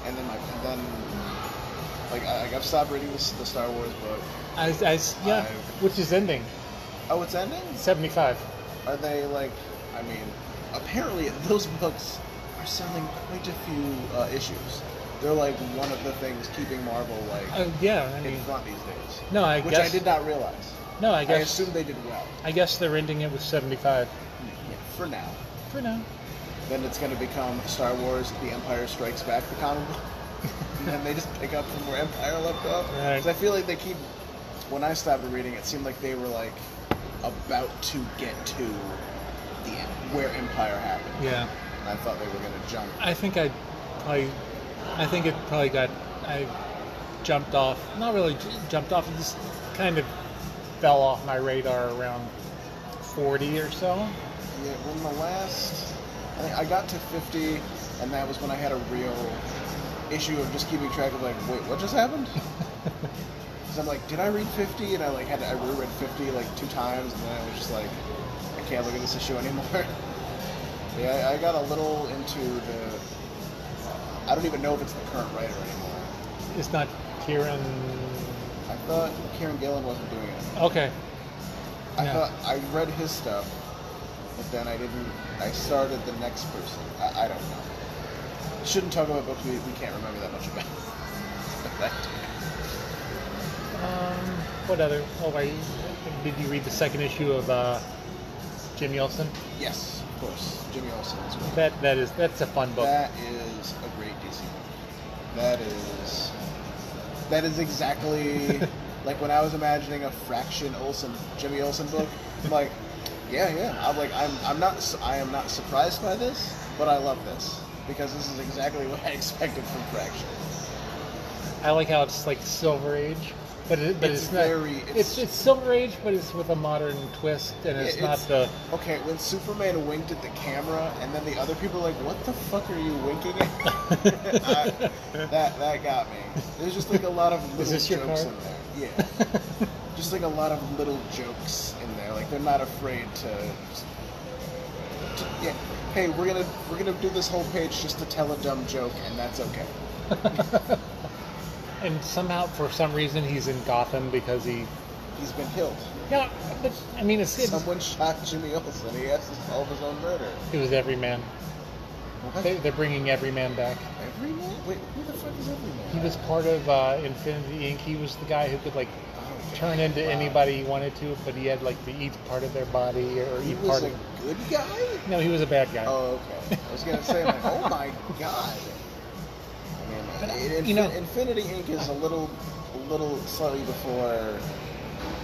S2: and then I've stopped reading the Star Wars book.
S1: Which is ending.
S2: Oh, it's ending?
S1: 75.
S2: Are they apparently those books are selling quite a few issues. They're like one of the things keeping Marvel in front these days.
S1: No,
S2: which I did not realize.
S1: No, I
S2: I
S1: guess
S2: assume they did well.
S1: I guess they're ending it with 75
S2: Yeah, for now.
S1: for now.
S2: Then it's going to become Star Wars: The Empire Strikes Back, the comic book. And then they just pick up from where Empire left off.
S1: Right.
S2: Because I feel like they keep. When I stopped reading, it seemed like they were like about to get to the end, where Empire happened.
S1: Yeah.
S2: And I thought they were going to jump.
S1: I think it probably got, I jumped off, not really jumped off, it just kind of fell off my radar around 40 or so.
S2: Yeah, when the last, I got to 50, and that was when I had a real issue of just keeping track of like, wait, what just happened? Because I'm like, did I read 50? And I reread 50 like 2 times, and then I was just like, I can't look at this issue anymore. Yeah, I got a little into I don't even know if it's the current writer anymore.
S1: It's not Kieran.
S2: I thought Kieran Gillen wasn't doing it.
S1: Okay.
S2: I
S1: Yeah.
S2: thought I read his stuff, but then I didn't. I started the next person. I don't know. Shouldn't talk about books we can't remember that much about. That.
S1: What other? Oh, did you read the second issue of Jimmy Olsen?
S2: Yes, of course. Jimmy Olsen is great.
S1: That's a fun book.
S2: That is a great DC book. That is exactly like when I was imagining a Fraction Olsen, Jimmy Olsen book. I'm like, yeah. I am not surprised by this, but I love this because this is exactly what I expected from Fraction.
S1: I like how it's like Silver Age, but it's not. It's Silver Age, but it's with a modern twist, and it's not the.
S2: Okay, when Superman winked at the camera, and then the other people are like, "What the fuck are you winking at?" that got me. There's just like a lot of little
S1: this your
S2: jokes
S1: card?
S2: in there. Yeah, just like a lot of little jokes in there. Like they're not afraid to yeah. Hey, we're gonna do this whole page just to tell a dumb joke, and that's okay.
S1: And somehow, for some reason, he's in Gotham because
S2: He's been killed.
S1: Yeah, but I mean, it's
S2: Someone shot Jimmy Olsen. He has to solve his own murder.
S1: it was Everyman.
S2: What?
S1: They're bringing Everyman back.
S2: Everyman? Wait, who the fuck is Everyman?
S1: He was part of Infinity Inc. He was the guy who could turn into anybody he wanted to, but he had to eat part of their body or
S2: He
S1: eat
S2: was
S1: part
S2: a
S1: of.
S2: good guy?
S1: No, he was a bad guy.
S2: Oh, okay. I was gonna say, like, oh my god. I mean, Infinity Inc. is a little slightly before.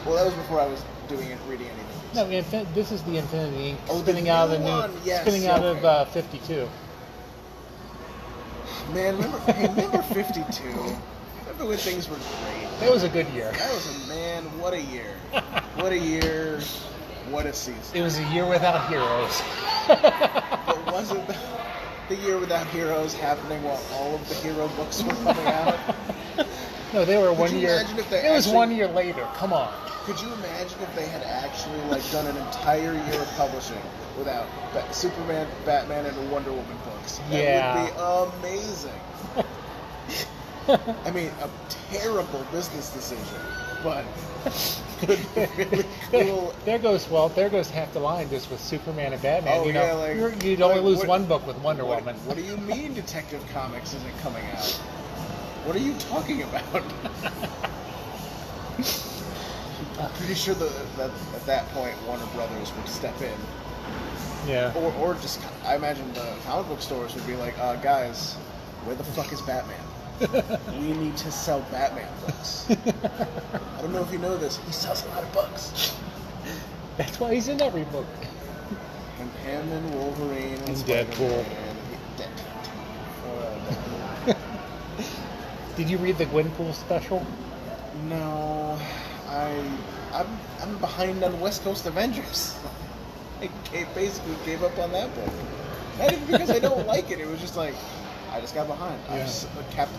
S2: Well, that was before I was reading anything.
S1: No, this is the Infinity Inc.
S2: Oh,
S1: spinning
S2: the
S1: out of
S2: new
S1: the new,
S2: one. Yes,
S1: spinning out
S2: okay.
S1: of 52.
S2: Man, remember 52? Remember when things were great?
S1: That was a good year.
S2: That was what a year. What a year. What a season.
S1: It was a year without heroes.
S2: But wasn't the year without heroes happening while all of the hero books were coming out?
S1: No, they were one
S2: you
S1: year.
S2: imagine if they
S1: It was
S2: actually-
S1: 1 year later. Come on.
S2: Could you imagine if they had actually done an entire year of publishing without Superman, Batman, and Wonder Woman books? That would be amazing. I mean, a terrible business decision, but could be really cool.
S1: There goes half the line just with Superman and Batman.
S2: Oh, yeah,
S1: you'd only lose
S2: what-
S1: one book with Wonder Woman.
S2: What do you mean Detective Comics isn't coming out? What are you talking about? I'm pretty sure that at that point Warner Brothers would step in.
S1: Yeah.
S2: Or just, I imagine the comic book stores would be like, guys, where the fuck is Batman? We need to sell Batman books. I don't know if you know this, he sells a lot of books.
S1: That's why he's in every book.
S2: And him and Wolverine and
S1: Deadpool.
S2: Deadpool.
S1: Did you read the Gwenpool special?
S2: No, I'm behind on West Coast Avengers. I basically gave up on that book. Not even because I don't like it. It was just like I just got behind.
S1: Yeah.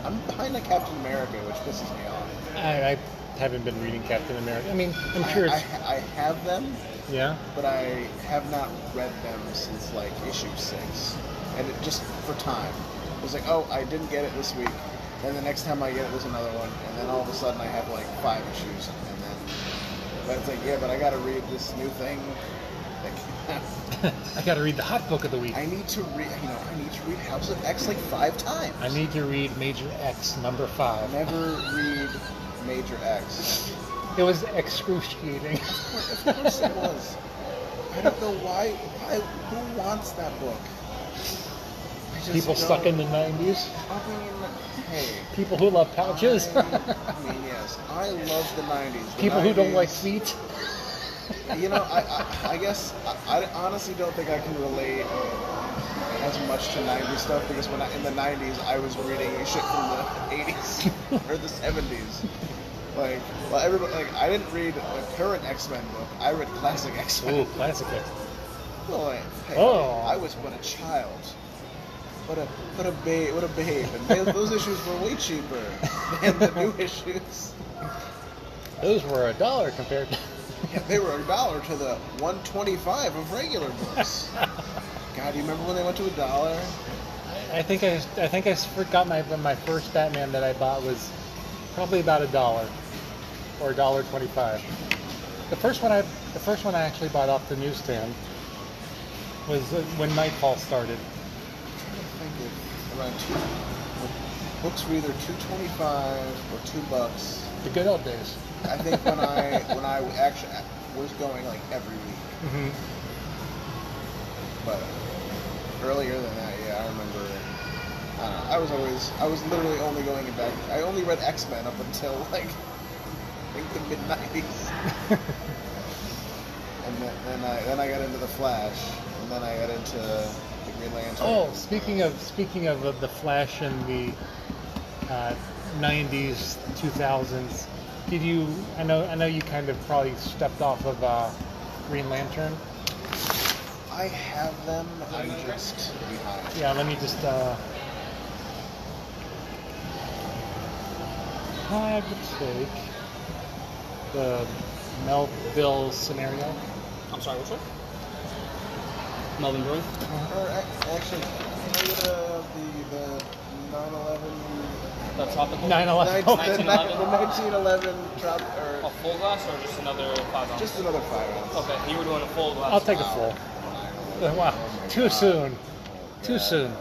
S2: I'm behind on Captain America, which pisses me off.
S1: I haven't been reading Captain America. I mean, I'm sure
S2: I
S1: it's...
S2: have them,
S1: Yeah?
S2: but I have not read them since issue 6, and it just for time. It was like, oh, I didn't get it this week, and the next time I get it, there's another one, and then all of a sudden I have 5 issues, and then but it's like, yeah, but I got to read this new thing.
S1: I gotta read the hot book of the week.
S2: I need to read House of X 5 times.
S1: I need to read Major X #5.
S2: Never read Major X.
S1: It was excruciating.
S2: Of course it was. I don't know why. Who wants that book? I just
S1: People stuck in the 90s.
S2: I mean, hey.
S1: People who love pouches.
S2: I mean, yes. I love the 90s. The
S1: People who don't
S2: 90s,
S1: like feet.
S2: You know, I guess I honestly don't think I can relate as much to 90s stuff because when in the 90s I was reading shit from the 80s or the 70s. Like, well, everybody, like, I didn't read a current X-Men book. I read classic X-Men.
S1: Ooh, classic.
S2: Well, like, hey,
S1: Oh.
S2: I was but a child. What a babe. And those issues were way cheaper than the new issues.
S1: Those were $1 compared to...
S2: Yeah, they were $1 to the $1.25 of regular books. God, do you remember when they went to $1?
S1: I think I forgot my first Batman that I bought was probably about $1 or $1.25. The first one I actually bought off the newsstand was when Nightfall started.
S2: I think it around books were either $2.25 or $2.
S1: The good old days.
S2: I think when I actually was going like every week.
S1: Mm-hmm.
S2: But earlier than that, yeah, I remember. I don't know. I was literally only going back. I only read X-Men up until like I think the mid '90s, and then I got into the Flash, and then I got into the Green Lantern.
S1: Oh, speaking of the Flash and the 90s, 2000s, did you? I know you kind of probably stepped off of Green Lantern.
S2: I have them. I'm just behind.
S1: Yeah, let me just. I would take the Melville scenario.
S4: I'm sorry, which one? Melvin Bruin?
S2: Or actually, the 9/11.
S4: The tropical?
S1: 9/11.
S2: The
S1: Okay.
S2: 1911 drop
S4: A
S2: or
S4: full glass or just another 5 ounce?
S2: just another 5 ounce.
S4: Okay, you were doing a full glass.
S1: I'll take a full. Wow,
S2: Oh my
S1: too
S2: God.
S1: soon.
S2: Oh,
S1: Too
S2: God.
S1: soon.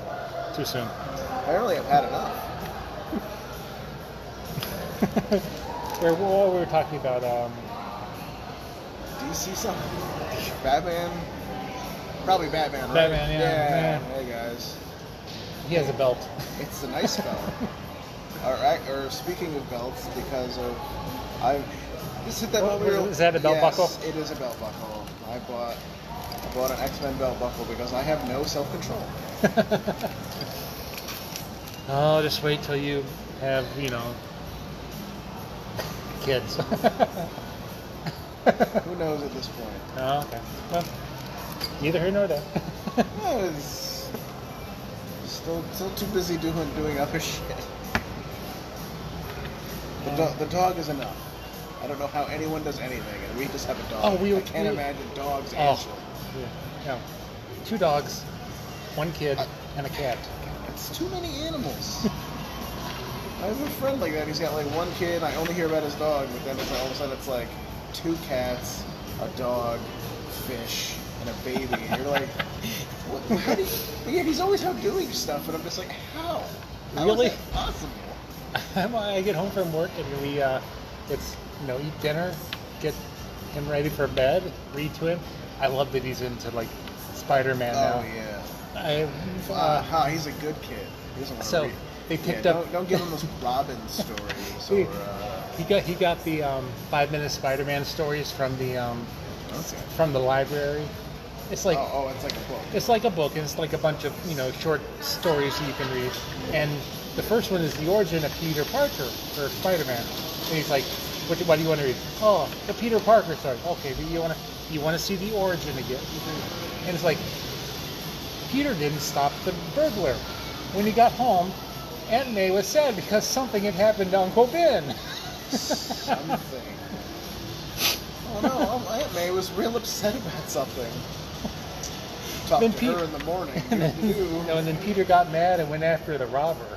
S1: Too soon.
S2: Apparently, I've had enough.
S1: What we were talking about,
S2: DC something. Batman. Probably Batman, right?
S1: Batman, yeah.
S2: Hey guys,
S1: he has a belt.
S2: it's a nice belt. Or speaking of belts, because of I just hit that
S1: What,
S2: moment.
S1: is that a belt buckle?
S2: Yes, it is a belt buckle. I bought an X-Men belt buckle because I have no self-control.
S1: Oh, just wait till you have, kids.
S2: Who knows at this point?
S1: Oh, okay. Well, neither here nor there.
S2: I was still too busy doing other shit. The dog is enough. I don't know how anyone does anything, and we just have a dog. I can't imagine dogs and shit.
S1: Yeah. 2 dogs, 1 kid, and a cat.
S2: It's too many animals. I have a friend like that. He's got like 1 kid. I only hear about his dog, but then all of a sudden it's like 2 cats, a dog, fish, and a baby. And you're like, what? How do you? Yeah, he's always out doing stuff, and I'm just like, how? How
S1: Really?
S2: is that possible?
S1: I get home from work and we, eat dinner, get him ready for bed, read to him. I love that he's into like Spider-Man now.
S2: Oh yeah. He's a good kid. He doesn't want to
S1: So
S2: read.
S1: they picked
S2: Yeah,
S1: up.
S2: Don't give him those Robin stories. Or,
S1: He got the 5-minute Spider-Man stories from the library. It's like
S2: it's like a book.
S1: it's like a book, and it's like a bunch of short stories that you can read. And the first one is the origin of Peter Parker for Spider-Man. And he's like, what do you want to read? Oh, the Peter Parker story. Okay, but you want to see the origin again. And it's like, Peter didn't stop the burglar. When he got home, Aunt May was sad because something had happened to Uncle Ben.
S2: Something. Oh no, Aunt May was real upset about something. Talked
S1: Then
S2: to her in the morning.
S1: and then Peter got mad and went after the robber.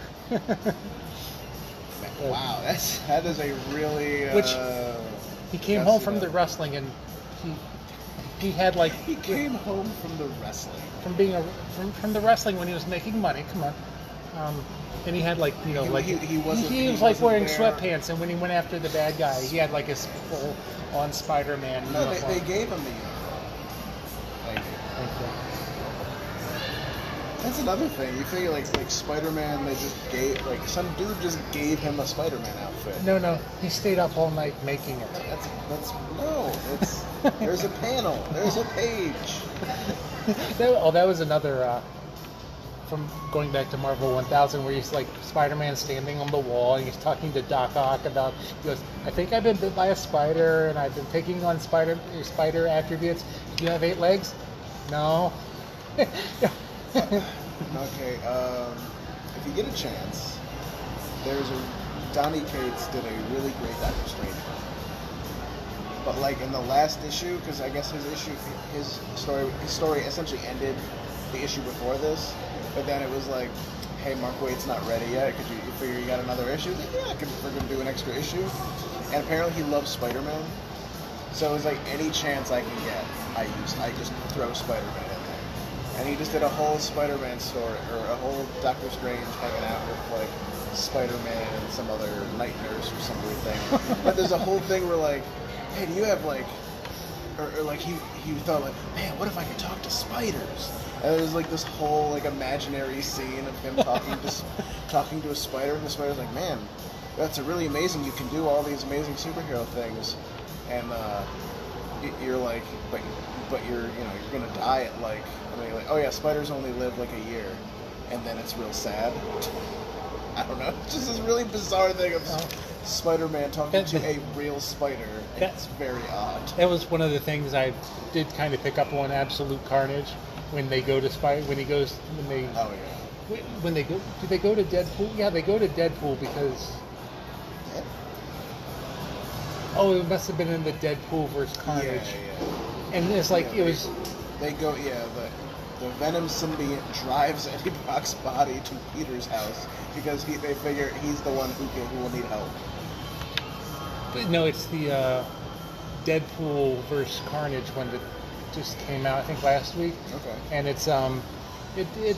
S2: Wow, that is a really.
S1: Which he came home from the wrestling, and he had like
S2: He came home from the wrestling.
S1: from being from the wrestling when he was making money. Come on, And he had like
S2: He wasn't-
S1: he
S2: he
S1: was like
S2: wasn't
S1: wearing
S2: there.
S1: sweatpants, and when he went after the bad guy, he had like his full on Spider-Man
S2: No,
S1: uniform.
S2: they gave him the uniform. Thank you.
S1: Thank you.
S2: That's another thing. You figure like Spider-Man, they just gave like some dude just gave him a Spider-Man outfit.
S1: No, he stayed up all night making it.
S2: That's no. It's there's a panel. There's a page.
S1: That was another from going back to Marvel 1000, where he's like Spider-Man standing on the wall and he's talking to Doc Ock about. He goes, "I think I've been bit by a spider and I've been taking on spider attributes. Do you have 8 legs? No."
S2: Okay. If you get a chance, Donny Cates did a really great Doctor Strange one. But like in the last issue, because I guess his story essentially ended the issue before this. But then it was like, hey, Mark Waid's not ready yet. Could you figure you got another issue? Like, yeah, we're gonna do an extra issue. And apparently he loves Spider-Man. So it was like any chance I can get, I just throw Spider-Man in there. And he just did a whole Spider-Man story, or a whole Doctor Strange hanging out with like Spider-Man and some other night nurse or some weird thing. But there's a whole thing where like, hey, do you have like, or like he thought like, man, what if I could talk to spiders? And there's like this whole like imaginary scene of him talking to a spider, and the spider's like, man, that's really amazing. You can do all these amazing superhero things, and you're like, but you're you're gonna die at like, oh yeah, spiders only live like a year, and then it's real sad. I don't know. It's just this really bizarre thing of Spider-Man talking to a real spider. It's very odd.
S1: That was one of the things I did kind of pick up on Absolute Carnage when they go to when they go. Do they go to Deadpool? Yeah, they go to Deadpool because.
S2: Yeah.
S1: Oh, it must have been in the Deadpool versus Carnage.
S2: Yeah.
S1: And it's like
S2: Yeah,
S1: it was.
S2: They go. Yeah, the Venom symbiote drives Eddie Brock's body to Peter's house because they figure he's the one who will need help.
S1: But no, it's the Deadpool versus Carnage one that just came out, I think, last week.
S2: Okay.
S1: And it's it.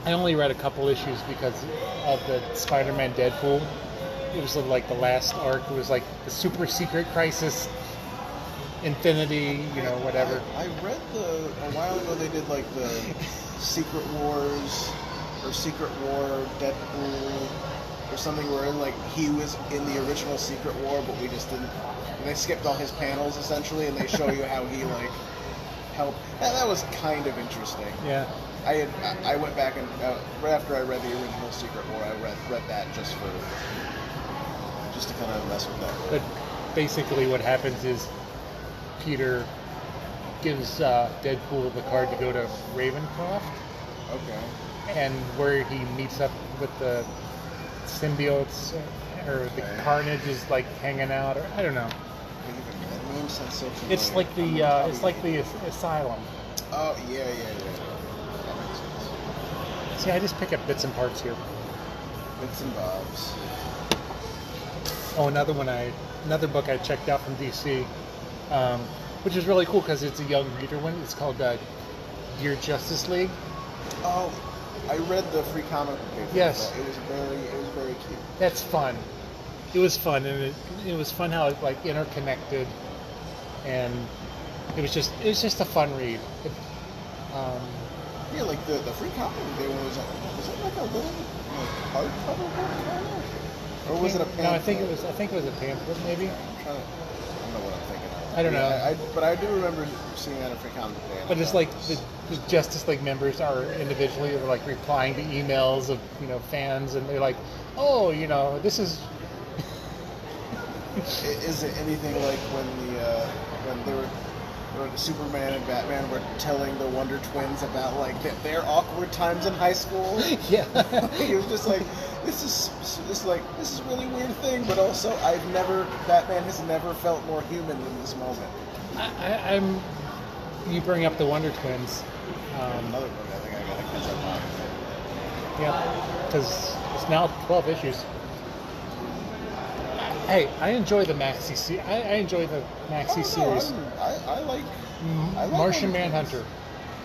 S1: I only read a couple issues because of the Spider-Man Deadpool. It was like the last arc. It was like the super secret crisis, Infinity, whatever.
S2: I read a while ago they did like the Secret Wars or Secret War Deadpool or something where like he was in the original Secret War, but we just didn't. They skipped all his panels essentially, and they show you how he like helped. That was kind of interesting.
S1: Yeah.
S2: I went back and right after I read the original Secret War, I read that just to kind of mess with that.
S1: But basically, what happens is Peter gives Deadpool the card to go to Ravencroft,
S2: Okay.
S1: and where he meets up with the symbiotes or the Carnage is like hanging out, or I don't know.
S2: That name sounds so familiar.
S1: It's like the asylum.
S2: Oh yeah. That makes sense.
S1: See, I just pick up bits and parts here.
S2: Bits and bobs.
S1: Oh, another book I checked out from DC, which is really cool because it's a young reader one. It's called Dear Justice League.
S2: Oh, I read the free comic book page.
S1: Yes.
S2: It was very cute.
S1: That's fun. It was fun, and it was fun how it like interconnected, and it was just a fun read.
S2: Yeah, like the free comic book day one was it like a little like hardcover book kind of? Or was it a pamphlet?
S1: No, I think it was a pamphlet, maybe.
S2: I don't know what I'm thinking of.
S1: I don't know.
S2: But I do remember seeing that at free comic book day.
S1: But it's like the Justice League members are individually like replying to emails of fans, and they're like, oh, this is.
S2: Is it anything like when Superman and Batman were telling the Wonder Twins about like their awkward times in high school?
S1: Yeah.
S2: He was just like, this is a really weird thing, but also Batman has never felt more human than this moment.
S1: You bring up the Wonder Twins.
S2: Another book I think I gotta catch up on.
S1: Yeah, because it's now 12 issues. Hey, I enjoy the Maxi. I enjoy the Maxi series.
S2: I like
S1: Martian
S2: Wonder
S1: Manhunter.
S2: Twins.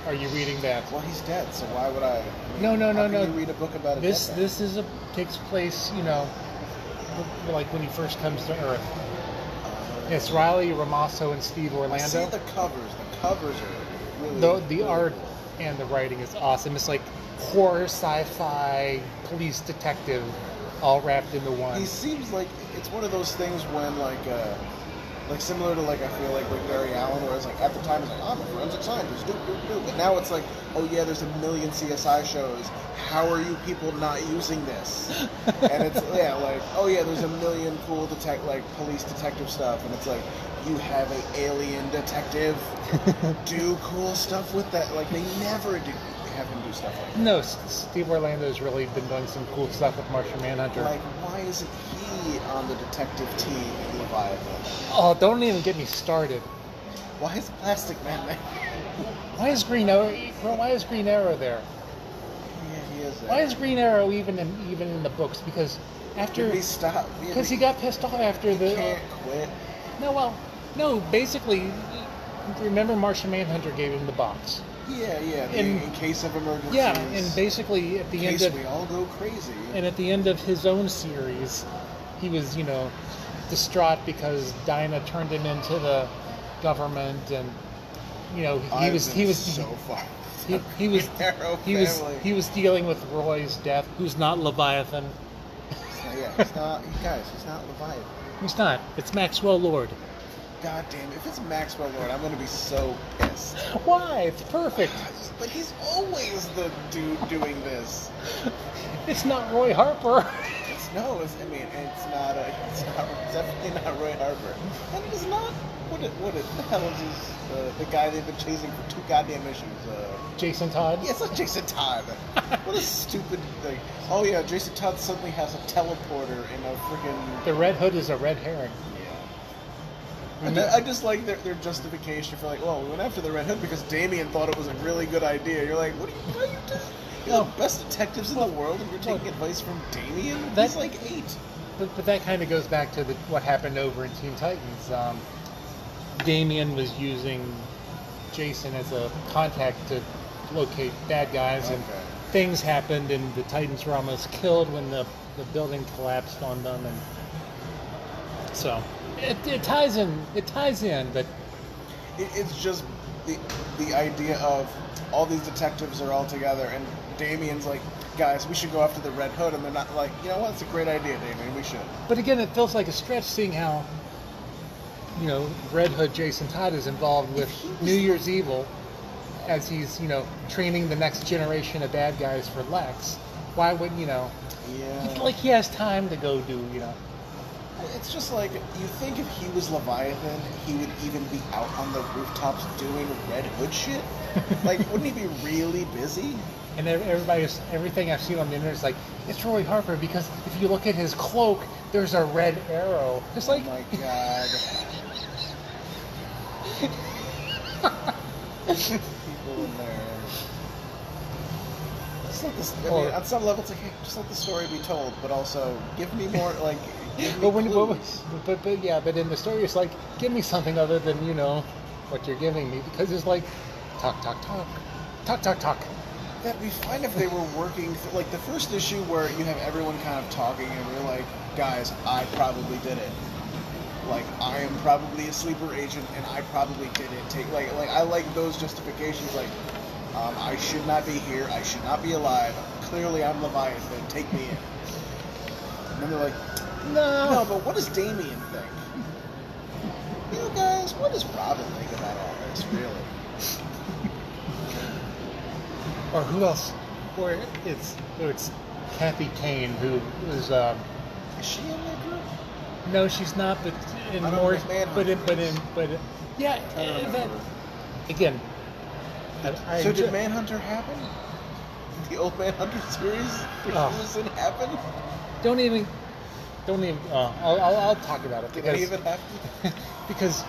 S1: Are you reading that?
S2: Well, he's dead, so why would I?
S1: No.
S2: How can you read a book about a
S1: This
S2: dead man?
S1: takes place, like when he first comes to Earth. It's Riley Ramasso and Steve
S2: I
S1: Orlando.
S2: see the covers. The covers are really
S1: The
S2: really
S1: art
S2: cool.
S1: and the writing is awesome. It's like horror, sci-fi, police detective, all wrapped into one.
S2: He seems like it's one of those things when like similar to like I feel like with Barry Allen, where it's like at the time it's like I'm a forensic scientist, but now it's like, oh yeah, there's a million CSI shows. How are you people not using this? And it's like, oh yeah, there's a million cool police detective stuff, and it's like you have an alien detective. Do cool stuff with that. Like they never do have him do stuff like that.
S1: No, Steve Orlando's really been doing some cool stuff with Martian Manhunter.
S2: Like, why isn't he on the detective team in Leviathan?
S1: Oh, don't even get me started.
S2: Why is Plastic Man there?
S1: Why is Green Arrow? Why is Green Arrow there?
S2: Yeah, he is there.
S1: Why is Green Arrow even in the books? Because
S2: Did he stop?
S1: because he got pissed off after
S2: he
S1: the.
S2: can't quit.
S1: No. Basically, remember Martian Manhunter gave him the box.
S2: Yeah. In case of emergencies.
S1: Yeah, and basically at the
S2: in
S1: end
S2: case
S1: of
S2: we all go crazy.
S1: and at the end of his own series, he was distraught because Dinah turned him into the government, and he was
S2: so far.
S1: he was
S2: Arrow
S1: he was
S2: family.
S1: he was dealing with Roy's death, who's not Leviathan.
S2: He's not. Guys, he's not Leviathan.
S1: He's not. It's Maxwell Lord.
S2: God damn! If it's Maxwell Lord, I'm gonna be so pissed.
S1: Why? It's perfect.
S2: Like he's always the dude doing this.
S1: It's not Roy Harper.
S2: It's definitely not Roy Harper. And it is not. What the hell is this? The guy they've been chasing for 2 goddamn issues.
S1: Jason Todd.
S2: Yeah, it's not Jason Todd. What a stupid thing. Oh yeah, Jason Todd suddenly has a teleporter in a freaking.
S1: The Red Hood is a red herring.
S2: Yeah. I just like their justification for like, well, we went after the Red Hood because Damien thought it was a really good idea. You're like, what are you doing? You're the best detectives in the world, and you're taking advice from Damien? He's like 8.
S1: But that kind of goes back to what happened over in Teen Titans. Damien was using Jason as a contact to locate bad guys, and things happened, and the Titans were almost killed when the building collapsed on them, and so it ties in. It ties in, but
S2: It's just the idea of all these detectives are all together, and Damien's like, guys, we should go after the Red Hood, and they're not like, you know what, it's a great idea, Damien, we should.
S1: But again, it feels like a stretch seeing how, Red Hood Jason Todd is involved with New Year's Evil as he's, training the next generation of bad guys for Lex. Why wouldn't,
S2: Yeah.
S1: like he has time to go do,
S2: It's just like, you think if he was Leviathan, he would even be out on the rooftops doing Red Hood shit? Like, wouldn't he be really busy?
S1: And everything I've seen on the internet is like, it's Roy Harper because if you look at his cloak, there's a red arrow. It's like,
S2: Oh my god. People in there. Just let this, on some level, it's like, hey, just let the story be told, but also give me more, like, give me clues.
S1: but in the story, it's like, give me something other than what you're giving me, because it's like, talk.
S2: That'd be fine if they were working like the first issue where you have everyone kind of talking and we're like, guys, I probably did it. Like, I am probably a sleeper agent and I probably did it. Like I like those justifications. Like, I should not be here. I should not be alive. Clearly, I'm Leviathan. Take me in. And then they're like, no, but what does Damien think? Guys, what does Robin think about all this, really?
S1: Or who else? Or it's Kathy Kane, who was
S2: Is she in that group?
S1: no, she's not, but in
S2: I don't
S1: more,
S2: know, Manhunter.
S1: yeah,
S2: I don't remember.
S1: that again.
S2: So did Manhunter happen? Did the old Manhunter series didn't happen?
S1: Don't even. I'll talk about it
S2: Did
S1: because
S2: any of it happen?
S1: because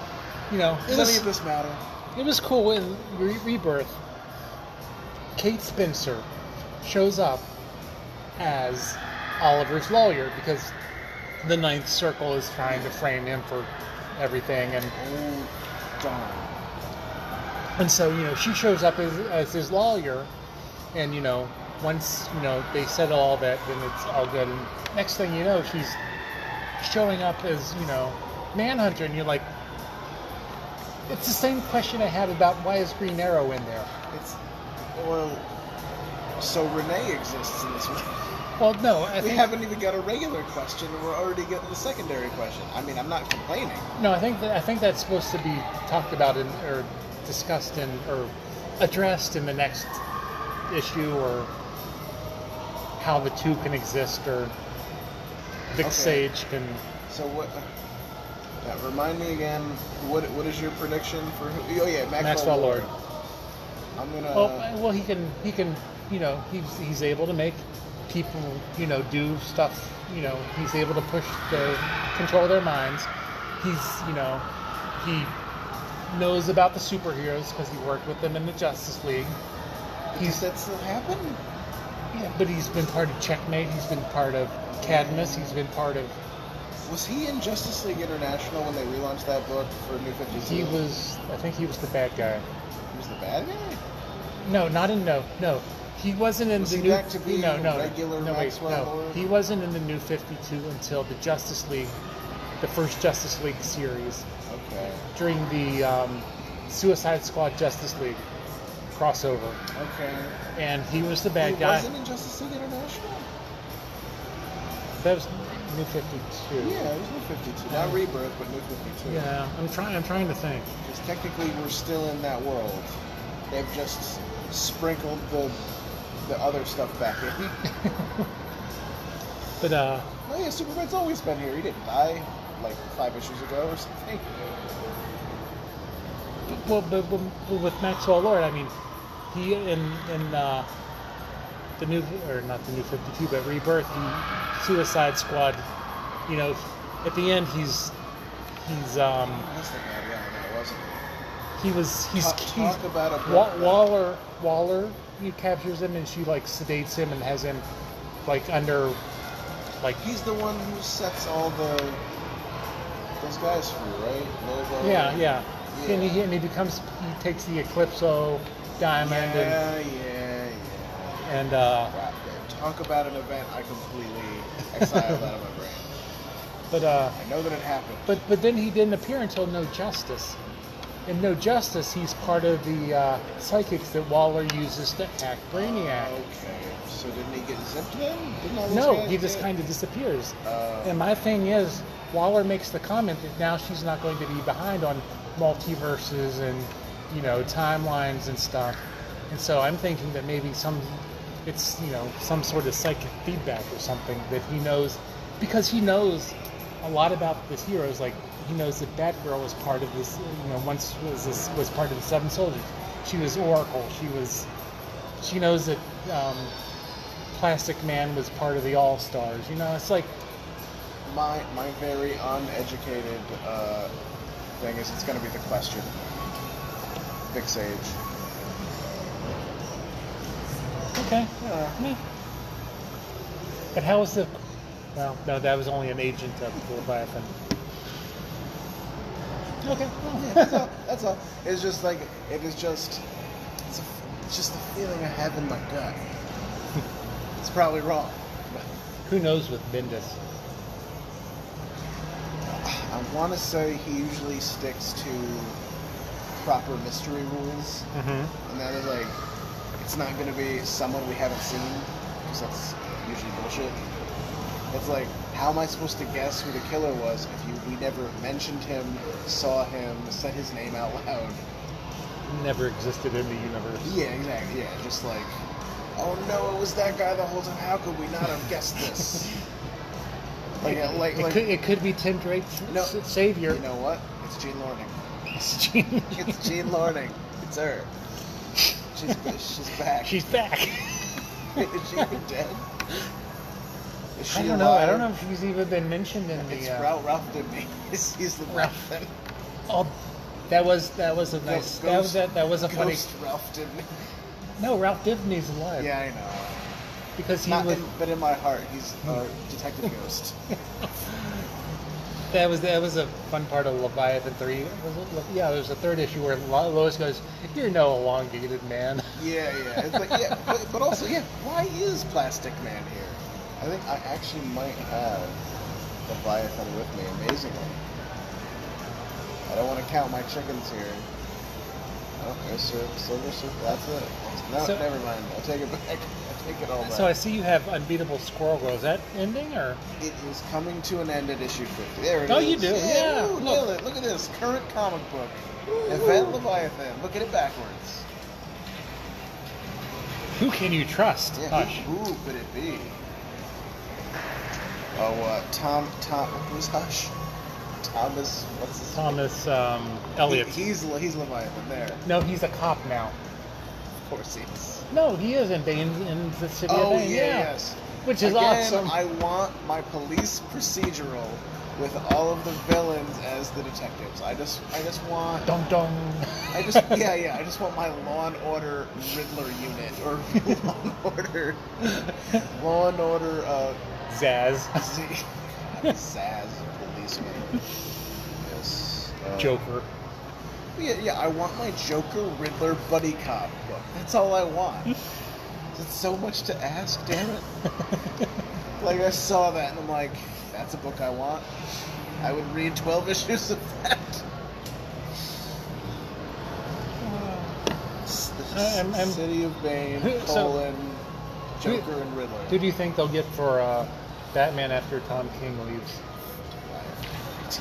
S1: it
S2: Does any of this matter?
S1: was cool in Rebirth. Kate Spencer shows up as Oliver's lawyer because the Ninth Circle is trying to frame him for everything, and
S2: Oh, darn.
S1: And so, she shows up as his lawyer, and, once, they settle all that, then it's all good. And next thing you know, she's showing up as, Manhunter, and you're like, it's the same question I had about why is Green Arrow in there?
S2: So Renee exists in this one.
S1: Well, no,
S2: We haven't even got a regular question, and we're already getting the secondary question. I mean, I'm not complaining.
S1: No, I think that's supposed to be talked about or discussed or addressed in the next issue, or how the two can exist, or Vic Sage can.
S2: So what? Remind me again. What is your prediction for who? Oh yeah, Maxwell Lord. I'm gonna.
S1: Well, he can. He's able to make people, do stuff. He's able to control their minds. He knows about the superheroes because he worked with them in the Justice League.
S2: Does that still happen?
S1: Yeah, but he's been part of Checkmate. He's been part of Cadmus. He's been part of.
S2: Was he in Justice League International when they relaunched that book for New 52?
S1: I think he was the bad guy.
S2: He was the bad guy?
S1: No, not in no. He wasn't in the new.
S2: Back to being regular Maxwell Lord?
S1: He wasn't in the New 52 until the Justice League, the first Justice League series.
S2: Okay.
S1: During the Suicide Squad Justice League crossover.
S2: Okay.
S1: And he was the bad guy.
S2: He wasn't in Justice League International?
S1: That was New 52.
S2: Yeah, it was New 52. Not Rebirth, but New 52.
S1: Yeah, I'm trying to think.
S2: Because technically we're still in that world. They've just sprinkled the other stuff back in.
S1: But
S2: oh yeah, Superman's always been here. He didn't die like 5 issues ago or something.
S1: Well, but with Maxwell Lord, I mean, he in the new, or not the New 52, but Rebirth, the Suicide Squad. At the end, he's
S2: That's the bad guy, wasn't it? Talk about a
S1: Waller. He captures him, and she sedates him and has him under.
S2: He's the one who sets all those guys free, right? Lobo.
S1: Yeah. And he takes the Eclipso diamond. And
S2: wow, talk about an event I completely exiled out of my brain.
S1: But
S2: I know that it happened.
S1: But then he didn't appear until No Justice. In No Justice, he's part of the psychics that Waller uses to hack Brainiac.
S2: Okay. So didn't he get zipped then?
S1: No, he just kind of disappears. And my thing is, Waller makes the comment that now she's not going to be behind on multiverses and timelines and stuff. And so I'm thinking that maybe it's some sort of psychic feedback or something that he knows, because he knows a lot about this heroes. He knows that Batgirl was part of this, once was part of the Seven Soldiers. She was Oracle. She knows that Plastic Man was part of the All Stars. It's like
S2: my very uneducated thing is it's going to be the question. Vic Sage.
S1: Okay. Yeah. But how was the? Well, no, that was only an agent of Leviathan. Okay.
S2: Yeah, that's all. It's just it's just the feeling I have in my gut. It's probably wrong. But
S1: who knows with Bendis?
S2: I want to say he usually sticks to proper mystery rules, and that is it's not going to be someone we haven't seen, because that's usually bullshit. It's how am I supposed to guess who the killer was if we never mentioned him, saw him, said his name out loud?
S1: Never existed in the universe.
S2: Yeah, exactly. Yeah, just oh no, it was that guy the whole time. How could we not have guessed this?
S1: It could be Tim Drake's savior.
S2: You know what? It's Jean Lorning.
S1: It's Jean.
S2: It's Jean Lorning. It's her. She's back.
S1: She's back.
S2: Is she even dead? Is she
S1: I don't know.
S2: alive?
S1: I don't know if she's even been mentioned in the.
S2: It's Ralph Dibny. He's the
S1: Ralph.
S2: Then.
S1: Oh, that was a nice. That was a funny.
S2: Ralph Dibny.
S1: No, Ralph Dibny's alive.
S2: Yeah, I know.
S1: Because he
S2: Not
S1: was.
S2: but in my heart, he's a Detective Ghost.
S1: That was a fun part of Leviathan 3. Yeah, there's a third issue where Lois goes, "You're no elongated man."
S2: Yeah. It's like, yeah, but also, yeah, why is Plastic Man here? I think I actually might have Leviathan with me, amazingly. I don't want to count my chickens here. Oh, there's Silver Surfer. That's it. No,
S1: So-
S2: never mind. I'll take it back. I'll take it all back.
S1: So I see you have Unbeatable Squirrel Girl. Is that ending or?
S2: It is coming to an end at issue 50. There it is.
S1: Oh, you do? Yeah.
S2: Ooh, nailed it. Look at this. Current comic book. Event Leviathan. Look at it backwards.
S1: Who can you trust?
S2: Yeah,
S1: Hush.
S2: who could it be? Oh, Tom, who's Hush? Thomas, what's his
S1: Thomas Elliott.
S2: He's Leviathan there.
S1: No, he's a cop now.
S2: Of course he is.
S1: No, he is in the city of
S2: Oh,
S1: Bane.
S2: yes.
S1: Which is
S2: Again,
S1: awesome.
S2: I want my police procedural with all of the villains as the detectives. I just want.
S1: Dum dum.
S2: I just want my Law and Order Riddler unit or Law and Order
S1: Zaz.
S2: Zaz policeman. Yes.
S1: Joker.
S2: Yeah. I want my Joker Riddler buddy cop book. That's all I want. It's so much to ask, damn it. Like I saw that and I'm like, that's a book I want. I would read 12 issues of that.
S1: I'm-
S2: City of Bane,
S1: So-
S2: Joker and Riddler.
S1: Who do you think they'll get for Batman after Tom King leaves?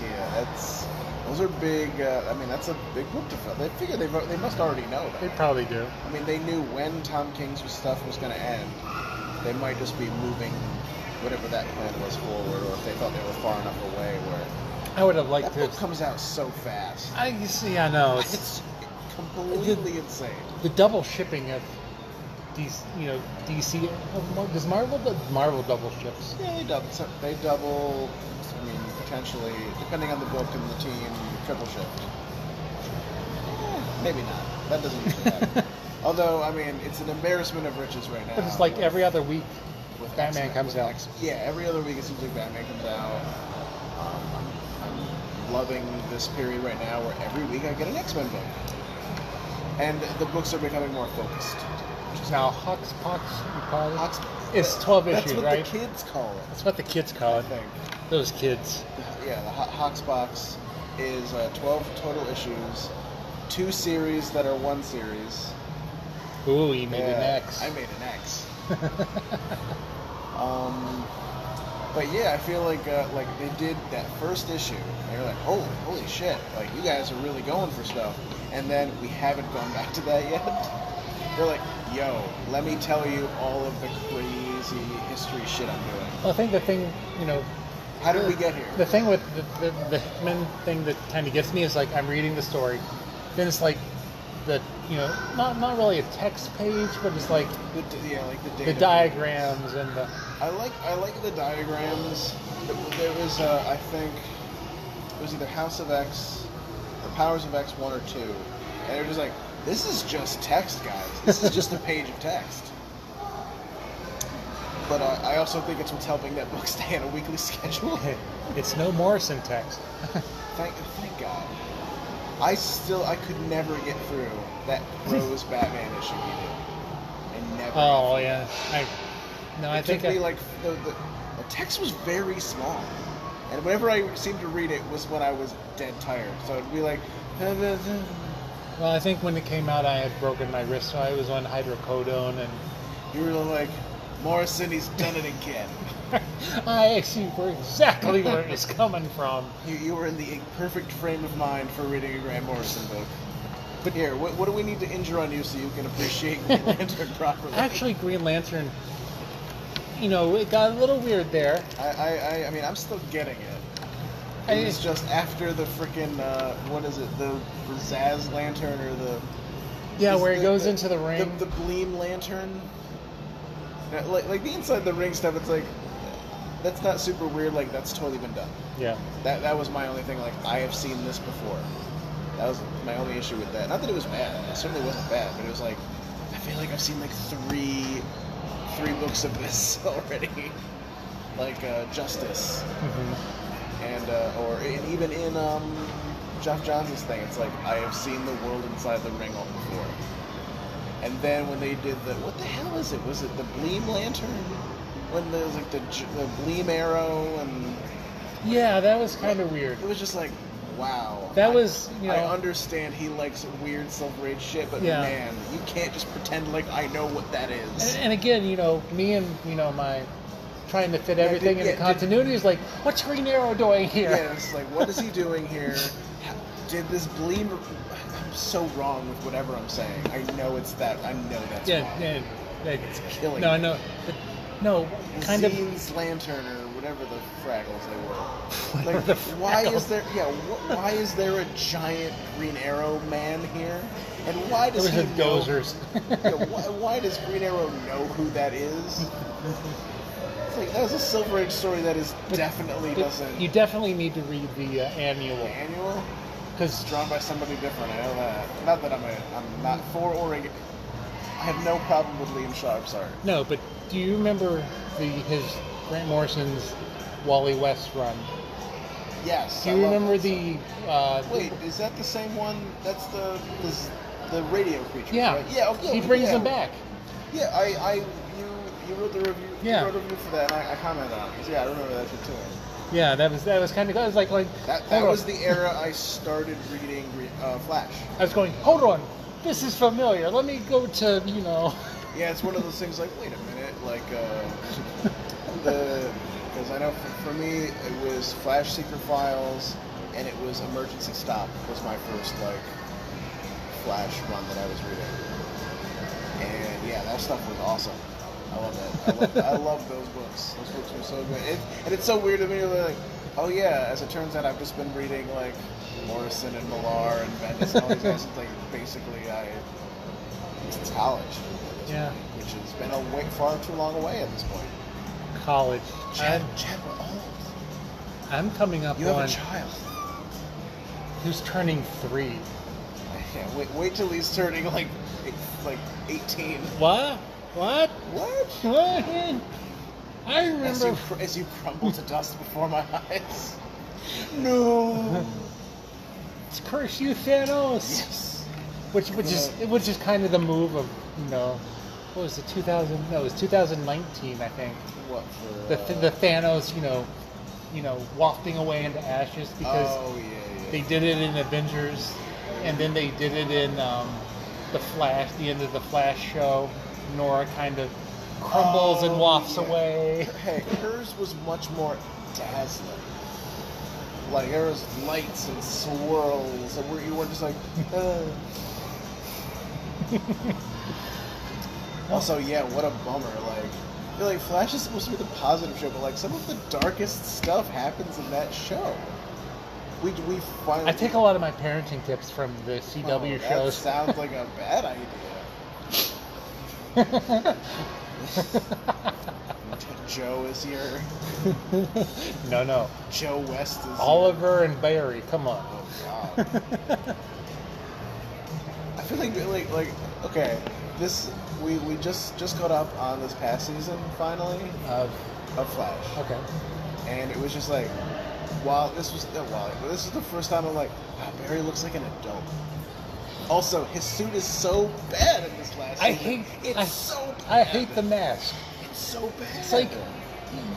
S2: Yeah, those are big. I mean, that's a big book to fill. They figure they must already know
S1: They
S2: that.
S1: probably do.
S2: I mean, they knew when Tom King's stuff was going to end. They might just be moving whatever that plan was forward, or if they thought they were far enough away where
S1: I would have liked
S2: that
S1: to.
S2: book comes out so fast.
S1: I see. I know.
S2: It's completely insane.
S1: The double shipping of DC. DC. Does Marvel double ships?
S2: Yeah, they double. They double. I mean, potentially, depending on the book and the team, triple shift. Maybe not. That doesn't usually happen. Although, I mean, it's an embarrassment of riches right now.
S1: But it's like every other week,
S2: with
S1: Batman
S2: X-Men,
S1: comes
S2: with
S1: out.
S2: Yeah, every other week it seems like Batman comes out. I'm loving this period right now where every week I get an X-Men book. And the books are becoming more focused.
S1: Now Hoxpox, you call it?
S2: Hox-
S1: It's 12
S2: That's
S1: issues,
S2: what
S1: right?
S2: the kids call it,
S1: That's what the kids call
S2: I
S1: it.
S2: think.
S1: Those kids.
S2: Yeah, the Hoxbox is 12 total issues, 2 series that are 1 series.
S1: Ooh, he made an
S2: Yeah,
S1: X.
S2: I made an X. But yeah, I feel like they did that first issue. And you're like, holy shit! Like you guys are really going for stuff. And then we haven't gone back to that yet. They're like, yo, let me tell you all of the crazy history shit I'm doing.
S1: Well, I think the thing,
S2: How did we get here?
S1: the thing with the Hickman thing that kind of gets me is like I'm reading the story, then it's like the not really a text page, but it's like
S2: Like the
S1: the
S2: data.
S1: diagrams and the
S2: I like the diagrams. There was I think it was either House of X or Powers of X 1 or 2, and they're just like, this is just text, guys. This is just a page of text. But I also think it's what's helping that book stay on a weekly schedule.
S1: it's no Morrison text.
S2: Thank God. I could never get through that prose Batman issue he did. I never.
S1: Oh
S2: got through
S1: yeah, I
S2: It
S1: think
S2: took me like the text was very small, and whenever I seemed to read it was when I was dead tired. So it'd be like,
S1: well, I think when it came out, I had broken my wrist, so I was on hydrocodone, and
S2: you were like, Morrison, he's done it again.
S1: I actually were exactly where it was coming from.
S2: You were in the perfect frame of mind for reading a Grant Morrison book. But here, what do we need to injure on you so you can appreciate Green Lantern properly?
S1: Actually, Green Lantern, it got a little weird there.
S2: I mean, I'm still getting it. It was just after the frickin' what is it? The Zaz Lantern or the
S1: Where he goes into the ring.
S2: The Gleam Lantern. Like the inside the ring stuff. It's like that's not super weird. Like that's totally been done.
S1: Yeah.
S2: That was my only thing. Like I have seen this before. That was my only issue with that. Not that it was bad. It certainly wasn't bad. But it was like I feel like I've seen like three books of this already. Like Justice.
S1: Mm-hmm.
S2: and even in Jeff Johnson's thing, it's like I have seen the world inside the ring all before. And then when they did what the hell is it? Was it the Bleem Lantern? When there was like the Bleem Arrow and
S1: Yeah, that was kind of weird.
S2: it was just like, wow.
S1: That was, you know,
S2: I understand he likes weird Silver Age shit, but
S1: Yeah.
S2: man, you can't just pretend like I know what that is.
S1: and again, you know, me and, you know, my trying to fit everything into continuity is like, what's Green Arrow doing here?
S2: Yeah, it's like, what is he doing here? Did this Bleem... I'm so wrong with whatever I'm saying. I know it's that. I know that's
S1: Yeah,
S2: wrong.
S1: yeah, like,
S2: It's killing
S1: no, I
S2: me.
S1: know. But, no, kind of.
S2: Zines Lantern or whatever the fraggles they were.
S1: Whatever
S2: Like,
S1: the
S2: why
S1: fraggles.
S2: is there? Yeah, why is there a giant Green Arrow man here? And why does
S1: It was
S2: he
S1: the
S2: know?
S1: dozers.
S2: Yeah, why does Green Arrow know who that is? It's like that was a Silver Age story that is definitely doesn't.
S1: You definitely need to read the annual
S2: Annual.
S1: because
S2: It's drawn by somebody different. I know that. Not that I'm not for or against. I have no problem with Liam Sharp's art.
S1: no, but do you remember his Grant Morrison's Wally West run?
S2: Yes.
S1: Do
S2: I
S1: you
S2: love
S1: remember
S2: that
S1: the?
S2: Wait, is that the same one? That's the radio creature.
S1: Yeah.
S2: Right? Yeah. Okay.
S1: He brings
S2: yeah.
S1: them back.
S2: Yeah. You wrote the review.
S1: Yeah.
S2: You wrote a review for that, and I commented on it. Yeah, I remember that shit too.
S1: Yeah, that was kind of. I was like
S2: That
S1: hold
S2: was
S1: on.
S2: the era I started reading Flash.
S1: I was going. Hold on, this is familiar. Let me go to
S2: Yeah, it's one of those things like, wait a minute, like, because I know for me, it was Flash Secret Files, and it was Emergency Stop was my first, like, Flash run that I was reading. And yeah, that stuff was awesome. I love that. I love those books. Those books were so good. And it's so weird to me, like, oh yeah, as it turns out, I've just been reading, like, Morrison and Millar and Bendis and all these guys since, like, basically since college.
S1: Yeah.
S2: Which has been far too long away at this point.
S1: college.
S2: Chad, we're old.
S1: I'm coming up
S2: You have
S1: on
S2: a child.
S1: who's turning 3.
S2: Yeah, wait till he's turning like 18.
S1: What? What?
S2: What?
S1: What? I remember.
S2: As you crumble to dust before my eyes. No.
S1: It's curse you, Thanos.
S2: Yes.
S1: Which is kind of the move of what was it 2000? No, it was 2019, I think.
S2: What for?
S1: The Thanos, wafting away into ashes because
S2: yeah.
S1: they did it in Avengers, and then they did it in the Flash, the end of the Flash show. Nora kind of crumbles and wafts away.
S2: Hey, hers was much more dazzling. Like there was lights and swirls, and where you were just like. Also, yeah, what a bummer. Like, I feel like Flash is supposed to be the positive show, but like some of the darkest stuff happens in that show. We finally.
S1: I take a lot of my parenting tips from the CW
S2: That
S1: shows.
S2: sounds like a bad idea. Joe is here.
S1: No.
S2: Joe West is
S1: Oliver and Barry, come on.
S2: Oh God. I feel like okay, this we just caught up on this past season finally of Flash.
S1: Okay.
S2: And it was just like, this is the first time I'm like, wow, Barry looks like an adult. Also, his suit is so bad in this last season.
S1: I hate the mask.
S2: It's so bad.
S1: It's like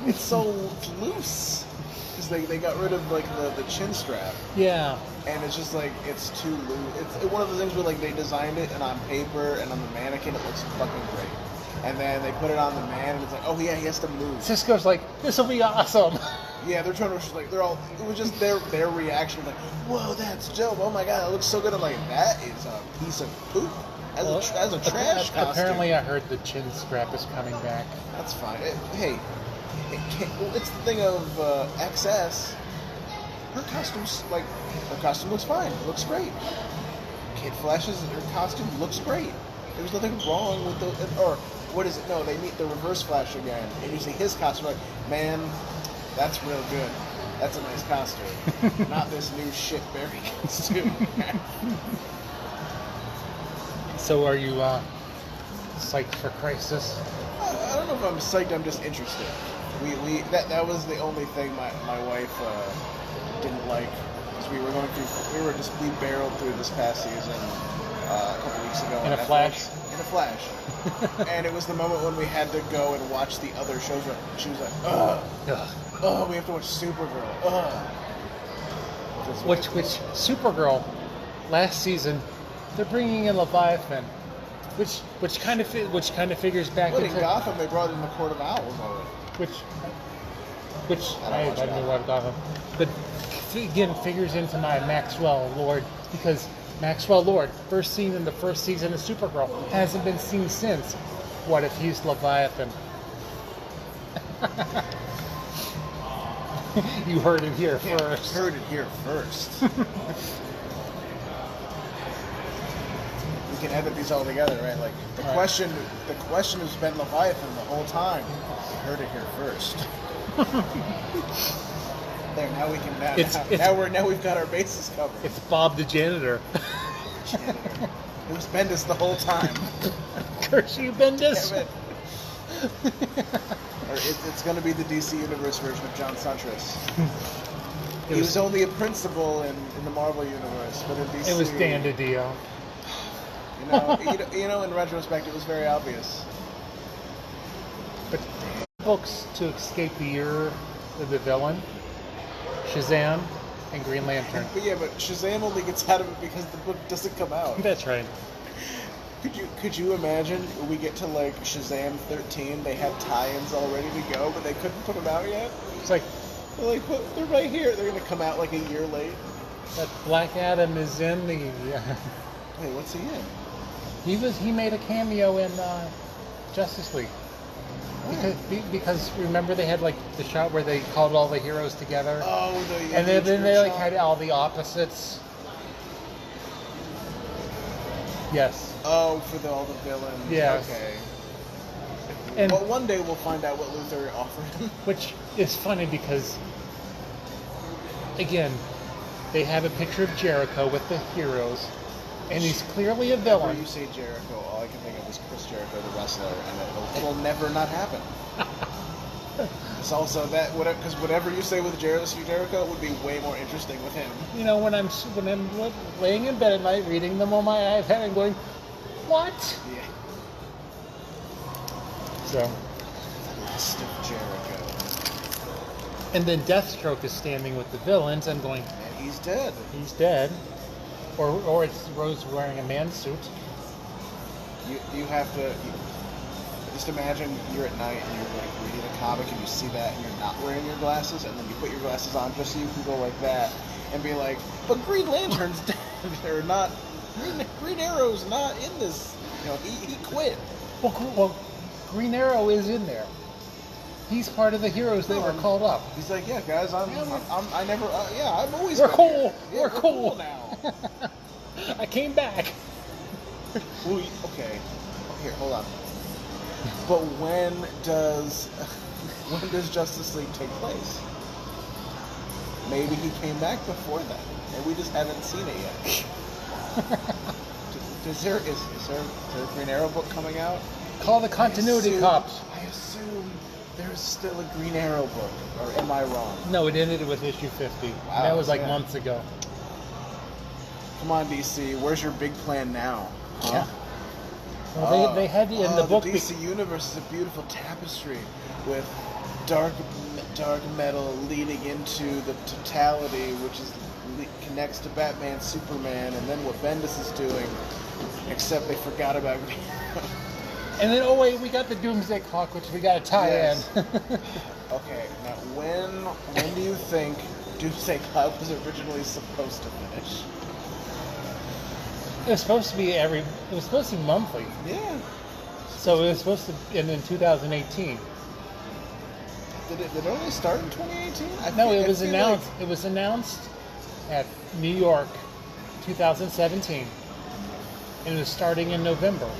S2: it's so loose. Because they got rid of like the chin strap.
S1: Yeah.
S2: And it's just like it's too loose. It's one of the things where like they designed it and on paper and on the mannequin it looks fucking great. And then they put it on the man and it's like, oh yeah, he has to move.
S1: Cisco's like, this will be awesome.
S2: Yeah, they're trying to like it was just their reaction like, whoa, that's dope. Oh my god, that looks so good. I'm like, that is a piece of poop. As a trash costume.
S1: Apparently I heard the chin strap is coming back.
S2: That's fine. It's the thing of XS. Her costume looks fine. It looks great. Kid Flash's her costume looks great. There's nothing wrong with or what is it? No, they meet the Reverse Flash again, and you see his costume. Like, man, that's real good. That's a nice costume. Not this new shit Barry costume.
S1: So are you psyched for Crisis?
S2: I don't know if I'm psyched. I'm just interested. we that was the only thing my wife didn't like. Because we barreled through this past season a couple weeks ago.
S1: In a
S2: Netflix.
S1: flash?
S2: In a flash. And it was the moment when we had to go and watch the other shows. She was like, ugh. Oh, we have to watch Supergirl. Ugh.
S1: Which Supergirl, last season, they're bringing in Leviathan, which kind of figures back
S2: But
S1: into
S2: in Gotham, they brought in the Court of Owls already.
S1: which I don't know what Gotham, but again figures into my Maxwell Lord, because Maxwell Lord, first seen in the first season of Supergirl, hasn't been seen since. What if he's Leviathan? You heard it here first.
S2: Heard it here first. We can edit these all together, right? Like the question has been Leviathan the whole time. You heard it here first. There, now we can now we've got our bases covered.
S1: It's Bob the janitor.
S2: It was Bendis the whole time.
S1: Curse you, Bendis.
S2: Damn it. Or it's going to be the DC Universe version of John Suntress. He was only a principal in the Marvel Universe, but in DC...
S1: It was Dan DiDio.
S2: You know, in retrospect, it was very obvious.
S1: But books to escape the year of the villain, Shazam, and Green Lantern.
S2: But yeah, but Shazam only gets out of it because the book doesn't come out.
S1: That's right.
S2: Could you imagine we get to like Shazam 13, they had tie-ins all ready to go, but they couldn't put them out yet?
S1: It's like
S2: they're right here. They're gonna come out like a year late.
S1: that Black Adam is in the.
S2: Wait, what's he in?
S1: He made a cameo in Justice League. Because remember they had like the shot where they called all the heroes together.
S2: Oh,
S1: and then they like had all the opposites. Yes.
S2: Oh, for all the villains.
S1: Yes.
S2: Okay.
S1: And
S2: well, one day we'll find out what Luthor offered him.
S1: which is funny because, again, they have a picture of Jericho with the heroes, and he's clearly a villain.
S2: Whenever you say Jericho, all I can think of is Chris Jericho, the wrestler, and it'll never not happen. It's also that because whatever you say with Jericho would be way more interesting with him.
S1: You know, when I'm laying in bed at night reading them on my iPad and going, what?
S2: Yeah.
S1: So.
S2: The last of Jericho.
S1: And then Deathstroke is standing with the villains and going,
S2: And he's dead.
S1: he's dead. Or it's Rose wearing a man suit.
S2: You have to just imagine you're at night and you're like reading a comic and you see that and you're not wearing your glasses, and then you put your glasses on just so you can go like that and be like, but Green Lantern's dead, or not. Green Arrow's not in this. You know, he quit.
S1: Well, Green Arrow is in there. He's part of the heroes that were called up.
S2: He's like, yeah, guys, I'm always.
S1: We're cool.
S2: Yeah,
S1: we're cool
S2: now.
S1: I came back.
S2: Okay. Here, hold on. But when does Justice League take place? Maybe he came back before that, and we just haven't seen it yet. Is there a Green Arrow book coming out?
S1: Call the continuity cops.
S2: I assume there's still a Green Arrow book, or am I wrong?
S1: No, it ended with issue 50.
S2: Wow,
S1: That was like
S2: yeah.
S1: months ago.
S2: Come on, DC, where's your big plan now? Huh?
S1: Yeah. Well, they had in the book.
S2: The DC universe is a beautiful tapestry with dark metal leading into the totality, which connects to Batman, Superman, and then what Bendis is doing. Except they forgot about.
S1: And then, oh wait, we got the Doomsday Clock, which we got to tie
S2: Yes.
S1: in.
S2: Okay, now when do you think Doomsday Clock was originally supposed to finish?
S1: It was supposed to be monthly.
S2: Yeah.
S1: So it was supposed to end in 2018.
S2: Did it only start in 2018?
S1: No, it was announced. It was announced at New York, 2017, and it was starting in November.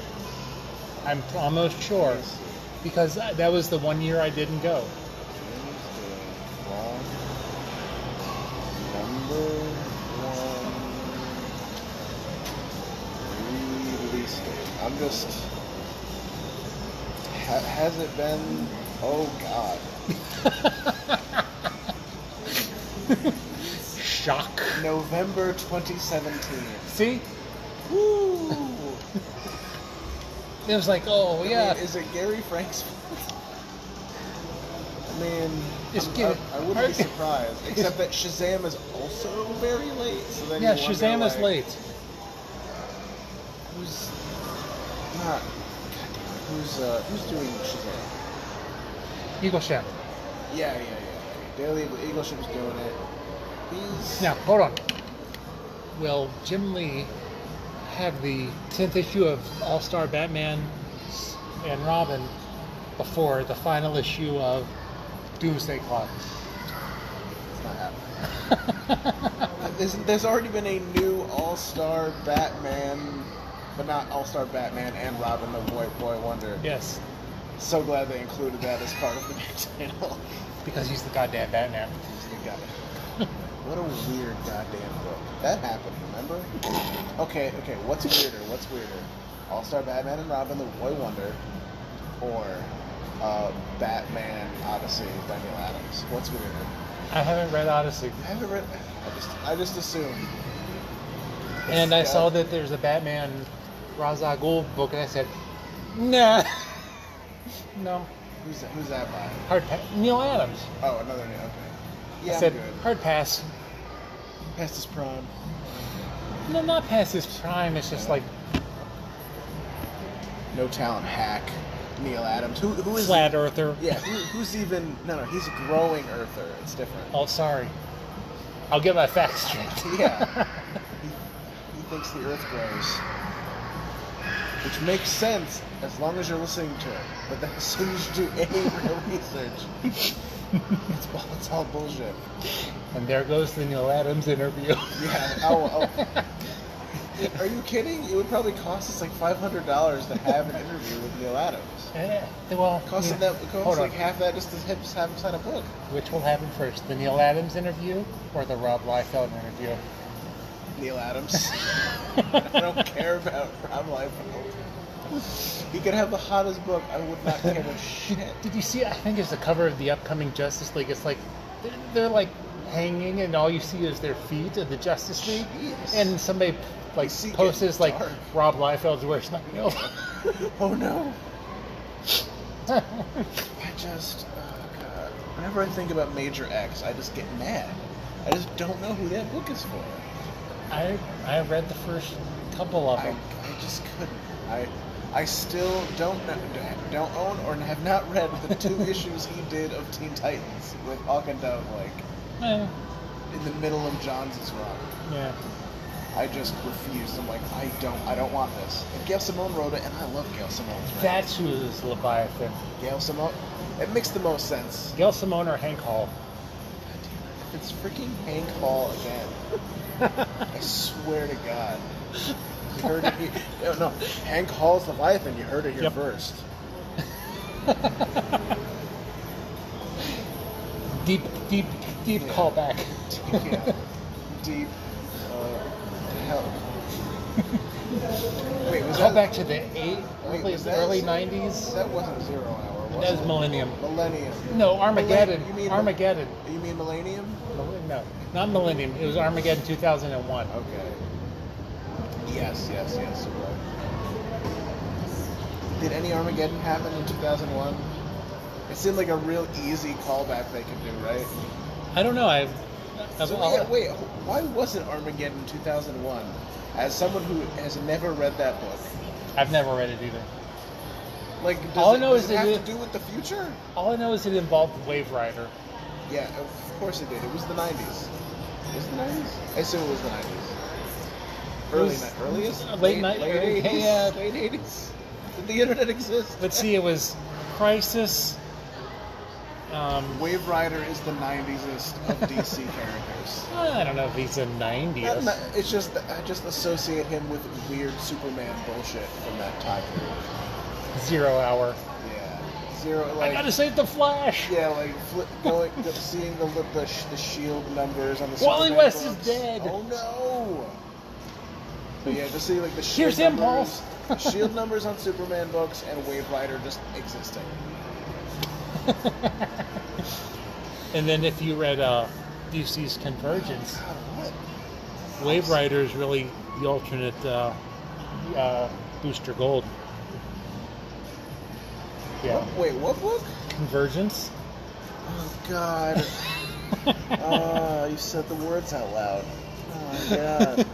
S1: I'm almost sure, because that was the 1 year I didn't go.
S2: Number one release date. I'm just. Has it been? Oh God.
S1: Shock.
S2: November 2017.
S1: See?
S2: Woo!
S1: It was like, oh, yeah.
S2: I mean, is it Gary Frank's fault? I mean,
S1: It's
S2: I wouldn't be surprised. Except that Shazam is also very late. So then
S1: Yeah,
S2: you wonder,
S1: Shazam is
S2: like,
S1: late.
S2: Who's not? Who's doing Shazam?
S1: Eagle Chef.
S2: Yeah. Okay. Daily Eagle Ship is doing it. He's
S1: Now, hold on. Will Jim Lee have the 10th issue of All-Star Batman and Robin before the final issue of Doomsday Clock?
S2: It's not happening. There's already been a new All-Star Batman, but not All-Star Batman and Robin, the Boy Wonder.
S1: Yes,
S2: So glad they included that as part of the next title.
S1: because he's the goddamn Batman.
S2: You got it. What a weird goddamn book. That happened, remember? Okay, what's weirder? All-Star Batman and Robin, the Boy Wonder, or Batman Odyssey by Neil Adams? What's weirder?
S1: I haven't read Odyssey.
S2: I haven't read. I just assumed.
S1: And I saw that there's a Batman Ra's al Ghul book, and I said, nah. No.
S2: Who's that by?
S1: Hard pass. Neil Adams.
S2: Oh, another name. Okay. Yeah,
S1: I said,
S2: I'm good.
S1: hard pass.
S2: Past his prime.
S1: No, not past his prime. It's just like
S2: No talent hack. Neil Adams. Who is
S1: flat earther.
S2: Yeah. Who's even? No. He's a growing earther. It's different.
S1: Oh, sorry. I'll get my facts straight.
S2: Yeah. He thinks the Earth grows, which makes sense as long as you're listening to it. But then as soon as you do any real research, it's all bullshit.
S1: And there goes the Neil Adams interview.
S2: Yeah. Oh. Are you kidding? It would probably cost us like $500 to have an interview with Neil Adams.
S1: Well,
S2: Costs
S1: hold on.
S2: like half that just to have him sign a book.
S1: Which will happen first, the Neil Adams interview or the Rob Liefeld interview?
S2: Neil Adams. I don't care about Rob Liefeld. He could have the hottest book. I would not give a shit.
S1: Did you see? I think it's the cover of the upcoming Justice League. It's like they're like hanging, and all you see is their feet of the Justice League.
S2: Jeez.
S1: And somebody like
S2: see
S1: posts
S2: getting
S1: like
S2: dark.
S1: Rob Liefeld's worst nightmare.
S2: Oh no. Oh God. Whenever I think about Major X, I just get mad. I just don't know who that book is for.
S1: I read the first couple of them.
S2: I just couldn't. I still don't own or have not read the 2 issues he did of Teen Titans with Hawk and Dove, like
S1: Eh,
S2: in the middle of Johns' run.
S1: yeah.
S2: I just refused. I'm like, I don't want this. And Gail Simone wrote it, and I love Gail Simone's writing.
S1: That's who is Leviathan.
S2: Gail Simone. It makes the most sense.
S1: Gail Simone or Hank Hall.
S2: If it's freaking Hank Hall again, I swear to God. You heard it here. No, Hank Hall's Leviathan. You heard it here
S1: Yep.
S2: first.
S1: Deep
S2: Yeah.
S1: callback.
S2: Yeah. Deep. Hell. Wait, was
S1: Call
S2: that
S1: back to the
S2: was that-
S1: early 90s.
S2: That wasn't 0 Hour. Was
S1: That was
S2: it?
S1: Millennium.
S2: Millennium.
S1: No, Armageddon.
S2: You mean
S1: Armageddon.
S2: You mean Millennium?
S1: No, not Millennium. It was Armageddon 2001.
S2: Okay. Yes, you're right. Did any Armageddon happen in 2001? It seemed like a real easy callback they could do, right?
S1: I don't know.
S2: Wait, why wasn't Armageddon 2001? As someone who has never read that book,
S1: I've never read it either.
S2: like,
S1: All I know
S2: does
S1: is
S2: it
S1: that
S2: have
S1: it-
S2: to do with the future?
S1: All I know is it involved Wave Rider.
S2: Yeah, of course it did. It was the 90s. Was it the 90s? I assume it was the 90s. Earliest?
S1: Late
S2: 80s?
S1: yeah.
S2: Late 80s? Did the internet exist?
S1: Let's see. It was Crisis.
S2: Wave Rider is the 90s-est of DC characters.
S1: I don't know if he's a 90s.
S2: It's just I just associate him with weird Superman bullshit from that time period.
S1: 0 Hour.
S2: Yeah, Zero.
S1: I
S2: Like,
S1: gotta save the Flash.
S2: yeah, like seeing the shield numbers on the.
S1: Wally
S2: Superman
S1: West
S2: books.
S1: is dead.
S2: Oh no! But yeah, just see like the shield
S1: Here's
S2: numbers,
S1: Impulse.
S2: shield numbers on Superman books and Wave Rider just existing.
S1: And then if you read DC's Convergence,
S2: God, what?
S1: Wave Rider is really the alternate Booster Gold. Yeah.
S2: Wait, what book?
S1: Convergence.
S2: Oh God. You said the words out loud. Oh my God.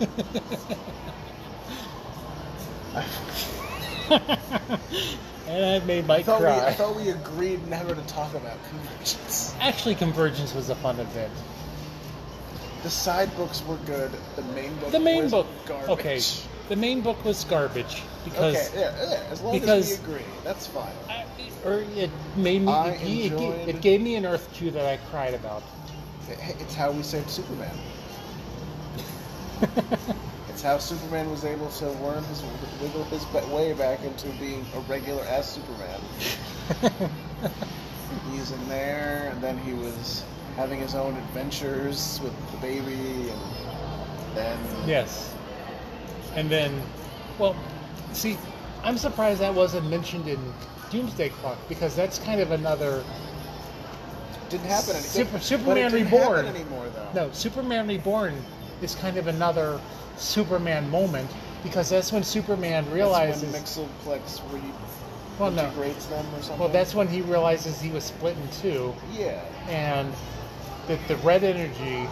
S1: And I made Mike
S2: I
S1: cry.
S2: thought we agreed never to talk about Convergence.
S1: Actually, Convergence was a fun event.
S2: The side books were good. The main
S1: The main
S2: book was
S1: book,
S2: garbage.
S1: okay. The main book was garbage because
S2: Okay, yeah, as long
S1: because-
S2: as we agree, that's fine.
S1: or it made me.
S2: I
S1: It
S2: enjoyed-
S1: gave me an Earth Q that I cried about.
S2: It's how we saved Superman. It's how Superman was able to wiggle his way back into being a regular ass Superman. He's in there, and then he was having his own adventures with the baby, and then
S1: Yes. And then, well, see, I'm surprised that wasn't mentioned in Doomsday Clock because that's kind of another.
S2: didn't happen anymore.
S1: Superman
S2: but it didn't
S1: Reborn.
S2: happen anymore, though.
S1: No, Superman Reborn is kind of another Superman moment because that's when Superman realizes.
S2: That's when Mixoplex
S1: Well, no.
S2: integrates them or something.
S1: Well, that's when he realizes he was split in two,
S2: yeah.
S1: and that the red energy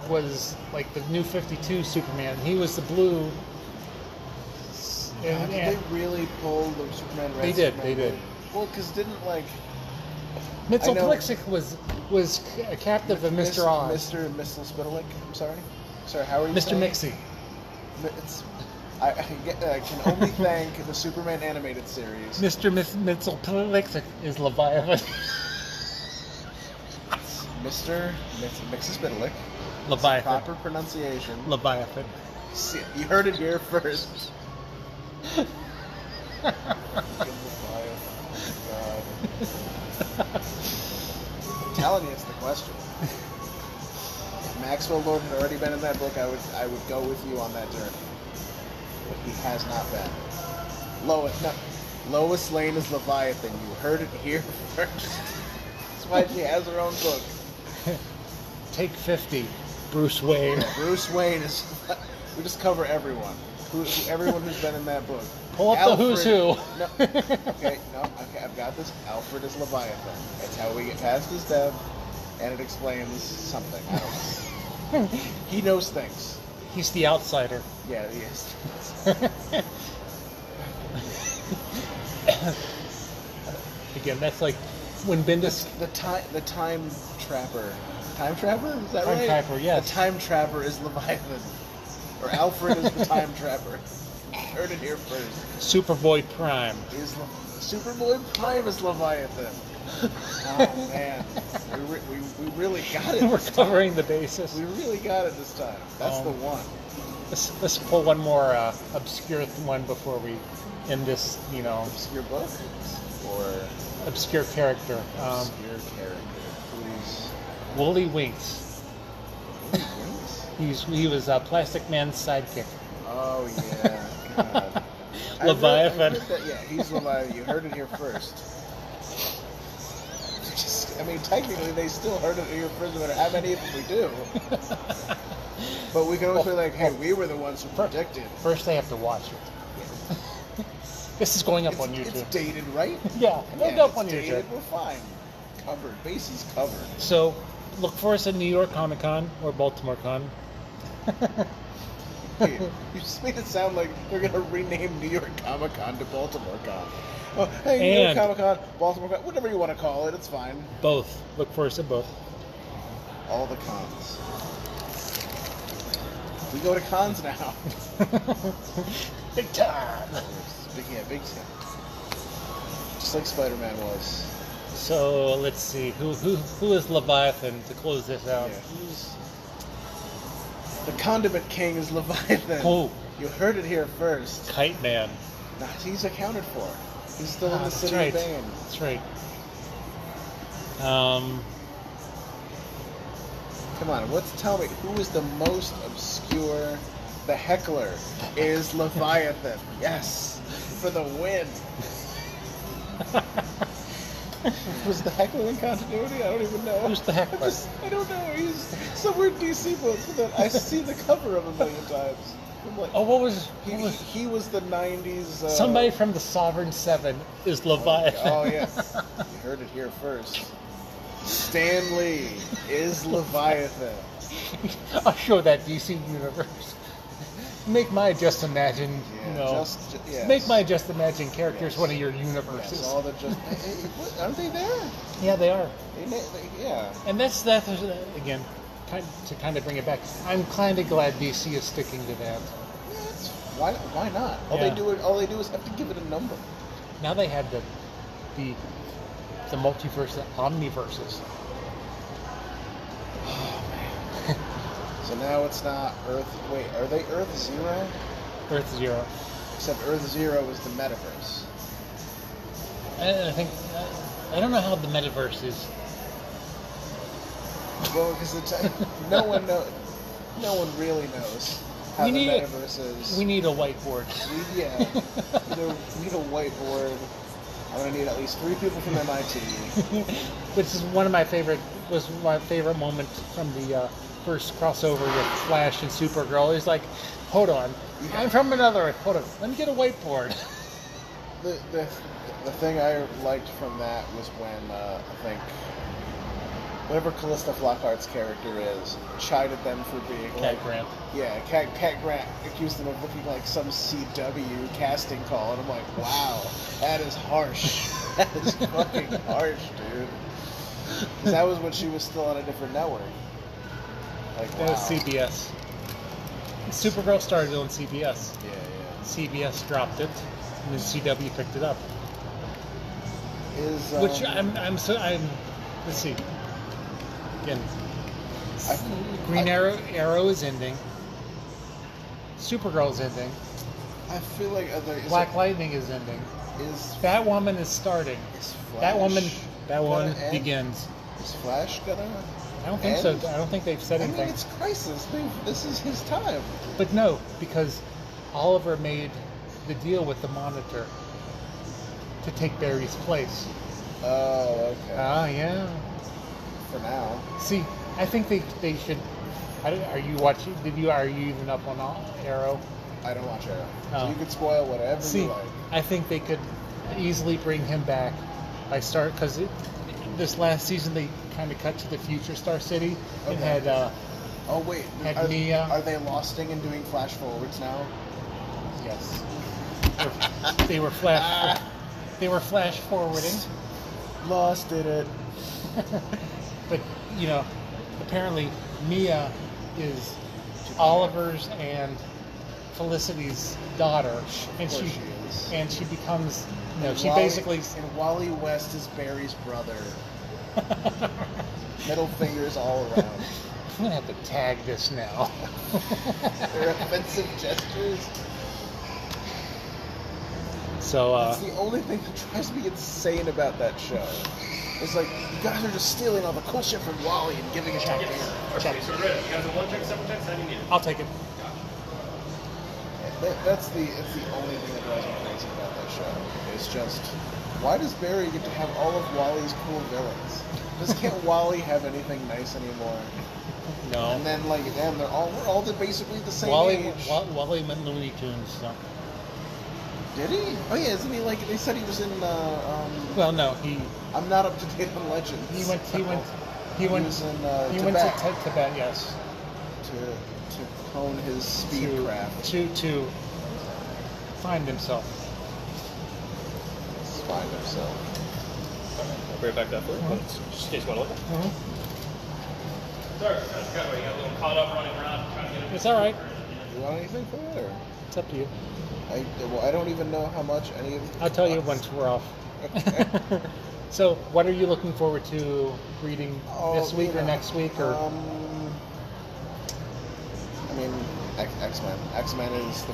S1: was like the new 52 Superman. He was the blue.
S2: God, did they really pull the Superman red?
S1: They did,
S2: Superman
S1: they did.
S2: blue? Well, because didn't like
S1: Mitzelplixik was a captive of Mr. Oz.
S2: Mr. Spitalik. I'm sorry. Sorry, how are you?
S1: Mr.
S2: saying?
S1: Mixie.
S2: I can only thank the Superman animated series.
S1: Mr. Mitzelplixik is Leviathan.
S2: Mr. Spitalik.
S1: Leviathan.
S2: Proper pronunciation.
S1: Leviathan.
S2: See, you heard it here first. I'm telling you, it's the question. If Maxwell Lord had already been in that book, I would go with you on that journey. But he has not been. Lois Lane is Leviathan. You heard it here first. That's why she has her own book.
S1: Take 50. Bruce Wayne.
S2: Bruce Wayne is. We just cover everyone. Everyone who's been in that book.
S1: Pull up the who's who.
S2: No, okay, I've got this. Alfred is Leviathan. That's how we get past his death, and it explains something. I don't know. He knows things.
S1: He's the outsider.
S2: Yeah, he is.
S1: Again, that's like when Bendis.
S2: The time trapper. Time trapper? Is that
S1: Time
S2: right?
S1: Trapper, yes.
S2: The time trapper is Leviathan. Or Alfred is the time trapper. Heard it here first.
S1: Superboy Prime.
S2: Superboy Prime is Leviathan. Oh man, we really got it.
S1: We're
S2: this
S1: covering
S2: time.
S1: the basis.
S2: We really got it this time. That's the one.
S1: Let's pull one more obscure one before we end this,
S2: Obscure book or
S1: obscure character.
S2: obscure character. Please.
S1: Wooly Winks. He was Plastic Man's sidekick.
S2: Oh yeah. God.
S1: Leviathan.
S2: I heard that, yeah, he's Leviathan. You heard it here first. Technically, they still heard it here first, no matter how many of them we do. But we can always be like, hey, we were the ones who predicted.
S1: First, they have to watch it. This is going up on YouTube.
S2: It's dated, right?
S1: Yeah, it'll go up on
S2: it's
S1: YouTube.
S2: dated. We're fine. Covered. Bases covered.
S1: So, look for us at New York Comic Con or Baltimore Con.
S2: Hey, you just made it sound like they're going to rename New York Comic Con to Baltimore Con. Oh, hey, New York
S1: And-
S2: Comic Con, Baltimore Con, whatever you want to call it, it's fine.
S1: Both. Look for us at both.
S2: All the cons. We go to cons now.
S1: Big time.
S2: Big time. Just like Spider-Man was.
S1: So let's see. Who is Leviathan to close this out?
S2: Yeah, the Condiment King is Leviathan.
S1: Who?
S2: You heard it here first.
S1: Kite Man.
S2: Nah, he's accounted for. He's still in the
S1: That's
S2: city
S1: right.
S2: of Bane.
S1: That's right.
S2: Come on, tell me, who is the most obscure? The Heckler is Leviathan. Yes, for the win. Was the heckler in continuity? I don't even know.
S1: Who's the heckler?
S2: I don't know. He's some weird DC book that I see the cover of a million times. I'm like,
S1: Oh, what was
S2: he was the '90s.
S1: somebody from the Sovereign Seven is Leviathan?
S2: Oh yes, you heard it here first. Stan Lee is Leviathan.
S1: I'll show that DC universe. Make my Just Imagine,
S2: Yes.
S1: make my Just Imagine characters
S2: Yes.
S1: one of your universes.
S2: Yes, all the just aren't they there?
S1: Yeah, they are.
S2: Yeah.
S1: And that's again, to kind of bring it back. I'm kind of glad DC is sticking to that.
S2: Why not? All
S1: Yeah.
S2: they do is have to give it a number.
S1: Now they had the multiverse, the omniverses.
S2: So now it's not Earth. Wait, are they Earth Zero?
S1: Earth Zero.
S2: Except Earth Zero is the metaverse.
S1: I think I don't know how the metaverse is.
S2: Well, because no one really knows how
S1: We
S2: the
S1: need
S2: metaverse is.
S1: We need a whiteboard.
S2: We need a whiteboard. I'm gonna need at least 3 people from MIT.
S1: Which is one of my favorite moment from the first crossover with Flash and Supergirl. He's like, hold on, I'm from another Earth. Hold on, let me get a whiteboard.
S2: The thing I liked from that was when I think whatever Callista Flockhart's character is chided them for being
S1: Cat Grant.
S2: Yeah, Cat Grant accused them of looking like some CW casting call, and I'm like, wow, that is harsh. That is fucking harsh, dude. Because that was when she was still on a different network. Like, wow.
S1: That was CBS. Supergirl started on CBS.
S2: Yeah.
S1: CBS dropped it, and then CW picked it up.
S2: Is
S1: Let's see. Again,
S2: Green
S1: Arrow is ending. Supergirl is ending.
S2: I feel like
S1: Black Lightning is ending.
S2: Is
S1: Batwoman is starting.
S2: Flash
S1: Batwoman
S2: gonna end?
S1: begins.
S2: Is Flash gonna?
S1: I don't think so. I don't think they've said
S2: I mean,
S1: anything.
S2: it's Crisis. This is his time.
S1: But no, because Oliver made the deal with the Monitor to take Barry's place.
S2: Oh, okay.
S1: Ah, yeah.
S2: For now.
S1: See, I think they should. Are you watching? Are you even up on Arrow?
S2: I don't watch Arrow.
S1: Oh.
S2: So you could spoil whatever
S1: See,
S2: you like.
S1: I think they could easily bring him back because this last season they kind of cut to the future Star City and
S2: Okay.
S1: had
S2: Oh wait,
S1: had Mia.
S2: Are they losting and doing flash forwards now?
S1: Yes, they were flash. They were flash forwarding.
S2: Lost did it.
S1: But apparently Mia is Oliver's and Felicity's daughter, and
S2: Of course she is.
S1: she becomes
S2: And
S1: she
S2: Wally-
S1: basically
S2: And Wally West is Barry's brother. Middle fingers all around.
S1: I'm gonna have to tag this now.
S2: They're offensive gestures.
S1: So
S2: That's the only thing that drives me insane about that show. It's like, you guys are just stealing all the cool shit from Wally and giving it to me.
S1: check.
S5: So ready. You guys have one check, separate checks? How do you need it?
S1: I'll take it.
S2: It's the only thing that drives me crazy about that show. It's just, why does Barry get to have all of Wally's cool villains? Can't Wally have anything nice anymore?
S1: No.
S2: And then damn, we're all basically the same
S1: Wally
S2: age.
S1: Wally meant Looney Tunes. So.
S2: Did he? Oh yeah, isn't he they said he was in
S1: Well, no,
S2: I'm not up to date on Legends.
S1: he went
S2: was in
S1: he went
S2: Tibet
S1: to Tibet, yes,
S2: to hone his speedcraft.
S1: to find himself.
S2: Find himself.
S5: I'll bring it back that way. Just in case you want to look. Sorry, I forgot about you. Got a little caught up running around trying to get
S1: It's all right.
S2: You want anything for it, or?
S1: It's up to you.
S2: I don't even know how much any of.
S1: I'll tell you once we're off.
S2: Okay.
S1: So, what are you looking forward to reading this week or next week? Or
S2: I mean, X-Men. X-Men is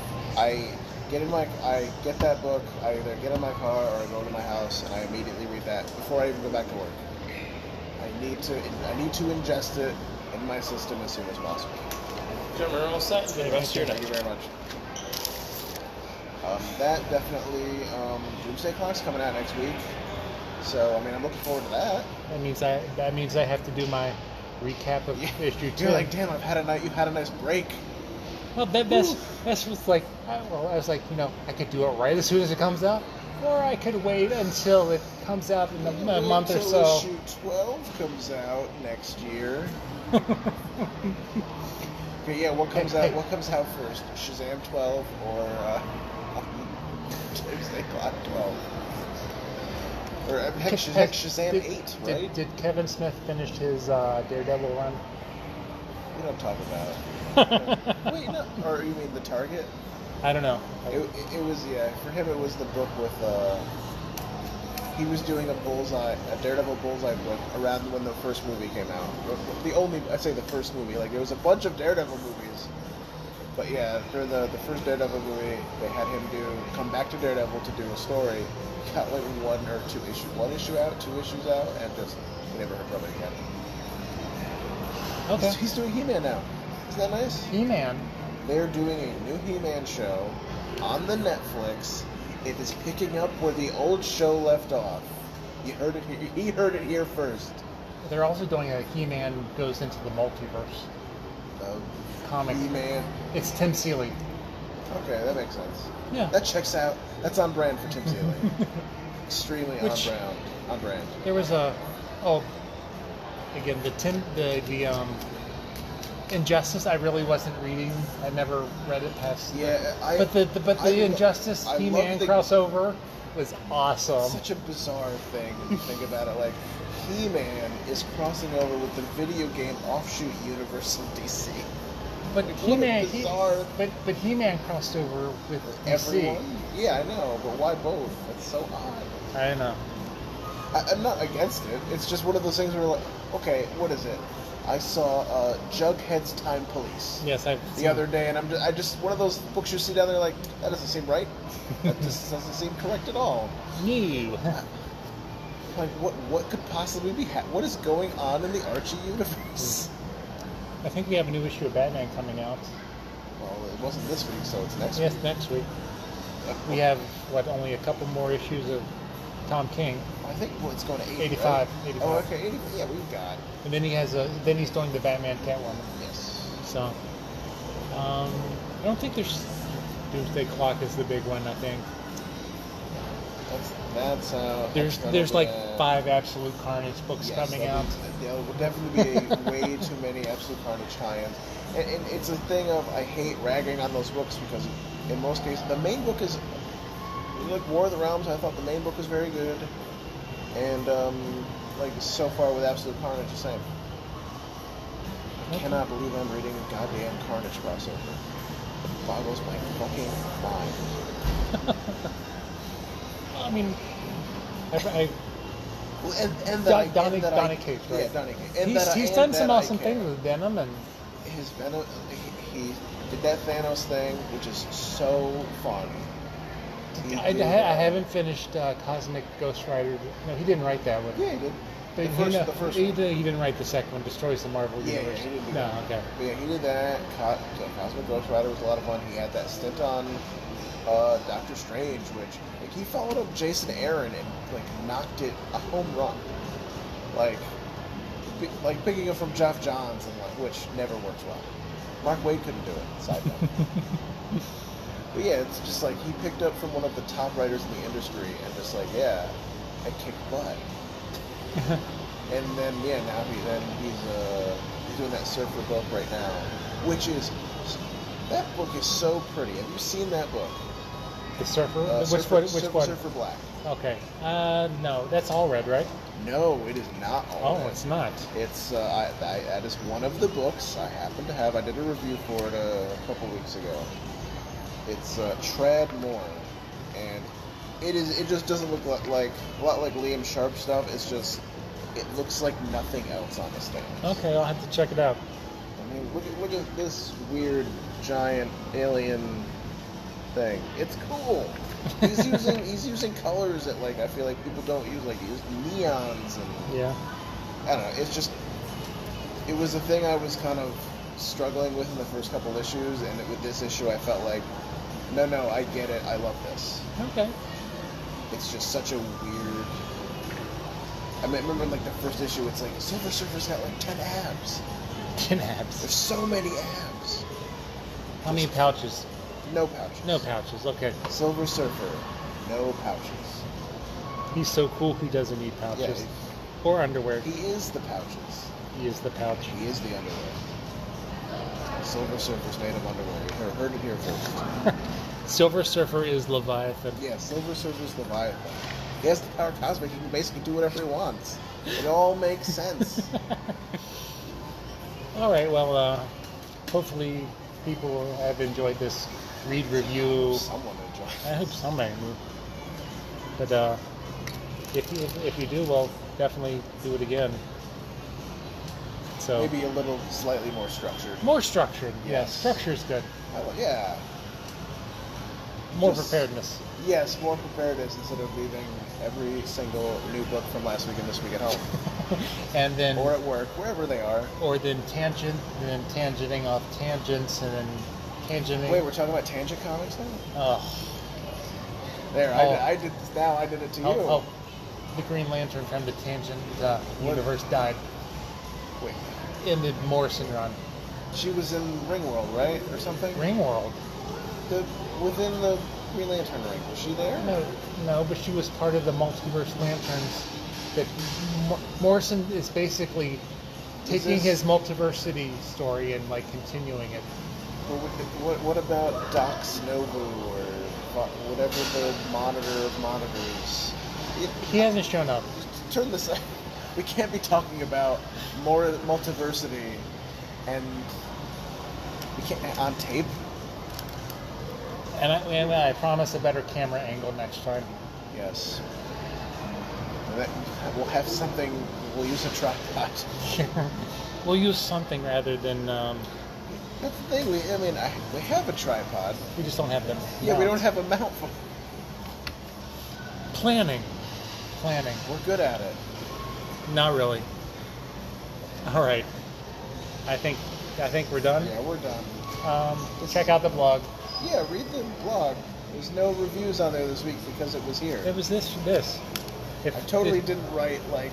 S2: I get that book. I either get in my car or I go to my house and I immediately read that before I even go back to work. I need to ingest it in my system as soon as possible.
S5: Gentlemen, we're all set. Enjoy the rest of your
S2: Thank
S5: night.
S2: you very much. That definitely. Doomsday Clock's coming out next week. So, I mean, I'm looking forward to that.
S1: That means I have to do my recap of issue 2.
S2: You're like, damn, you've had a nice break.
S1: Well, that's was like, I was like, I could do it right as soon as it comes out, or I could wait until it comes out in a month or so.
S2: Issue 12 comes out next year. Okay, yeah, what comes out? What comes out first? Shazam 12 or Tuesday Clock 12? Or heck, Shazam 8, right?
S1: Did Kevin Smith finish his Daredevil run?
S2: We don't talk about it. Wait, no. Or you mean the Target?
S1: I don't know.
S2: It was, for him it was the book with, he was doing a Daredevil Bullseye book around when the first movie came out. The first movie, like there was a bunch of Daredevil movies. But yeah, during the first Daredevil movie, they had him come back to Daredevil to do a story. He got like 1 or 2 issues, 1 issue out, 2 issues out, and just, we never heard from it again.
S1: Okay.
S2: He's doing He-Man now. Isn't that nice?
S1: He-Man.
S2: They're doing a new He-Man show on the Netflix. It is picking up where the old show left off. You heard it here. He heard it here first.
S1: They're also doing a He-Man goes into the multiverse comic.
S2: He-Man.
S1: It's Tim Seeley.
S2: Okay, that makes sense.
S1: Yeah.
S2: That checks out. That's on brand for Tim Seeley. Extremely on brand.
S1: There was again the Injustice. I really wasn't reading. I never read it past.
S2: Yeah,
S1: but the Injustice He-Man crossover was awesome.
S2: Such a bizarre thing when you think about it. Like, He-Man is crossing over with the video game offshoot universe of DC.
S1: But
S2: like,
S1: He-Man,
S2: bizarre...
S1: but He-Man crossed over with DC.
S2: Everyone? Yeah, I know, but why both? That's so odd.
S1: I know.
S2: I'm not against it. It's just one of those things where, like, okay, what is it? I saw Jughead's Time Police.
S1: Yes,
S2: the other day, and I just one of those books you see down there, like, that doesn't seem right. That just doesn't seem correct at all.
S1: New.
S2: Like, what could possibly be what is going on in the Archie universe?
S1: I think we have a new issue of Batman coming out.
S2: Well, it wasn't this week, so it's next week.
S1: Yes, next week. We have only a couple more issues of Tom King.
S2: I think it's going to
S1: 85.
S2: Right?
S1: 85.
S2: Oh, okay, 80. Yeah, we've got.
S1: And then he's doing the Batman Catwoman.
S2: Yes.
S1: So, I don't think there's Doomsday Clock is the big one. I think there's like 5 Absolute Carnage books coming out.
S2: There will definitely be way too many Absolute Carnage tie-ins, and it's a thing of I hate ragging on those books because in most cases the main book is. Like War of the Realms, I thought the main book was very good, and like so far with Absolute Carnage, the same. I cannot believe I'm reading a goddamn Carnage crossover. It boggles my fucking mind.
S1: I mean, Donny Cates, right?
S2: Yeah, Donny Cates.
S1: He's done some awesome things with Venom, and
S2: his Venom. He did that Thanos thing, which is so fun.
S1: I haven't finished Cosmic Ghost Rider. No, he didn't write that one.
S2: Yeah, he did. The first
S1: he
S2: one.
S1: He didn't write the second one, Destroys the Marvel Universe.
S2: Yeah, he didn't do
S1: no,
S2: that.
S1: okay.
S2: But yeah, he did that. Cosmic Ghost Rider was a lot of fun. He had that stint on Doctor Strange, which like he followed up Jason Aaron and like knocked it a home run. Like picking up from Geoff Johns, and which never works well. Mark Waid couldn't do it. Side note. But yeah, it's just like he picked up from one of the top writers in the industry and just like, yeah, I kicked butt. And then now he's doing that Surfer book right now, which is that book is so pretty. Have you seen that book?
S1: The Surfer? Which one?
S2: Surfer Black.
S1: Okay. No, that's all red, right?
S2: No, it is not all red.
S1: Oh, it's not.
S2: It's that is one of the books I happen to have. I did a review for it a couple weeks ago. It's Trad Morn, and it just doesn't look like a lot like Liam Sharp stuff. It's just it looks like nothing else on the stand.
S1: Okay, I'll have to check it out.
S2: I mean, look at this weird giant alien thing. It's cool. He's using colors that like I feel like people don't use, like he used neons and
S1: yeah.
S2: I don't know. It's just it was a thing I was kind of struggling with in the first couple issues, and with this issue I felt like no, I get it. I love this.
S1: Okay.
S2: It's just such a weird I remember like the first issue, it's like Silver Surfer's got like 10 abs.
S1: 10 abs.
S2: There's so many abs.
S1: How many pouches?
S2: No pouches.
S1: No pouches. Okay.
S2: Silver Surfer, no pouches.
S1: He's so cool. He doesn't need pouches
S2: Yeah,
S1: or underwear.
S2: he is the pouches.
S1: He is the pouch.
S2: He is the underwear. Silver Surfer's made of underwear. You heard it here first.
S1: Silver Surfer is Leviathan.
S2: Yeah, Silver Surfer's Leviathan. He has the power cosmic. He can basically do whatever he wants. It all makes sense.
S1: All right. Well, hopefully people have enjoyed this read review.
S2: Someone enjoyed
S1: I hope somebody will. But if you do, well, definitely do it again. So
S2: Maybe a little slightly more structured.
S1: more structured.
S2: Yes.
S1: Yes, structure's good.
S2: Yeah.
S1: More
S2: Just-
S1: preparedness.
S2: Yes, more preparedness instead of leaving every single new book from last week and this week at home.
S1: And then
S2: Or at work, wherever they are.
S1: or then tangent, and then tangenting off tangents, and then tangenting.
S2: Wait, we're talking about Tangent Comics now?
S1: Oh,
S2: There,
S1: Oh.
S2: I did this now, I did it to you.
S1: oh, the Green Lantern from the Tangent universe died
S2: Wait,
S1: in the Morrison run.
S2: she was in Ringworld, right? Or something?
S1: Ringworld.
S2: Within the Green Lantern ring. Was she there?
S1: No, but she was part of the multiverse lanterns. That Morrison is basically taking
S2: this-
S1: his multiversity story and like continuing it.
S2: But what about Doc Snovu or whatever the monitor of monitors?
S1: He hasn't shown up.
S2: Turn this. We can't be talking about more multiversity and we can't on tape.
S1: And I promise a better camera angle next time.
S2: Yes. We'll have something. We'll use a tripod.
S1: We'll use something rather than.
S2: That's the thing. We have a tripod.
S1: We just don't have them.
S2: Yeah, we don't have a mount for.
S1: Planning.
S2: We're good at it.
S1: Not really. All right. I think we're done.
S2: Yeah, we're done.
S1: Check out the blog.
S2: Yeah, read the blog. There's no reviews on there this week because it was here.
S1: It was this. If
S2: I totally didn't write like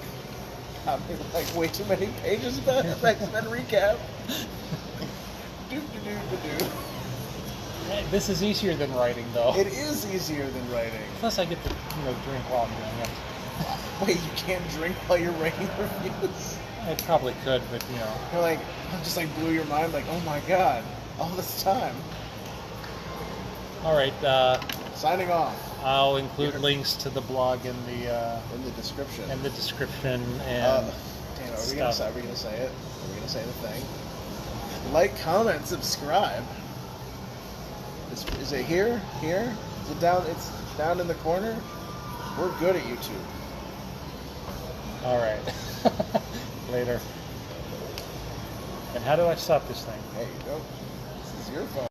S2: way too many pages about X-Men recap. Do.
S1: This is easier than writing, though.
S2: It is easier than writing.
S1: Plus, I get to drink while I'm doing it.
S2: Wait, you can't drink while you're writing reviews?
S1: I probably could, but
S2: You're like, just like blew your mind, like, oh my god, all this time.
S1: All right.
S2: Signing off.
S1: I'll include links to the blog in
S2: In the description.
S1: the description and
S2: Damn, are we gonna
S1: stuff.
S2: say it? Are we gonna say the thing? Like, comment, subscribe. Is it here? Here? Is it down? It's down in the corner. We're good at YouTube.
S1: All right. Later. And how do I stop this thing?
S2: Hey, you go. This is your phone.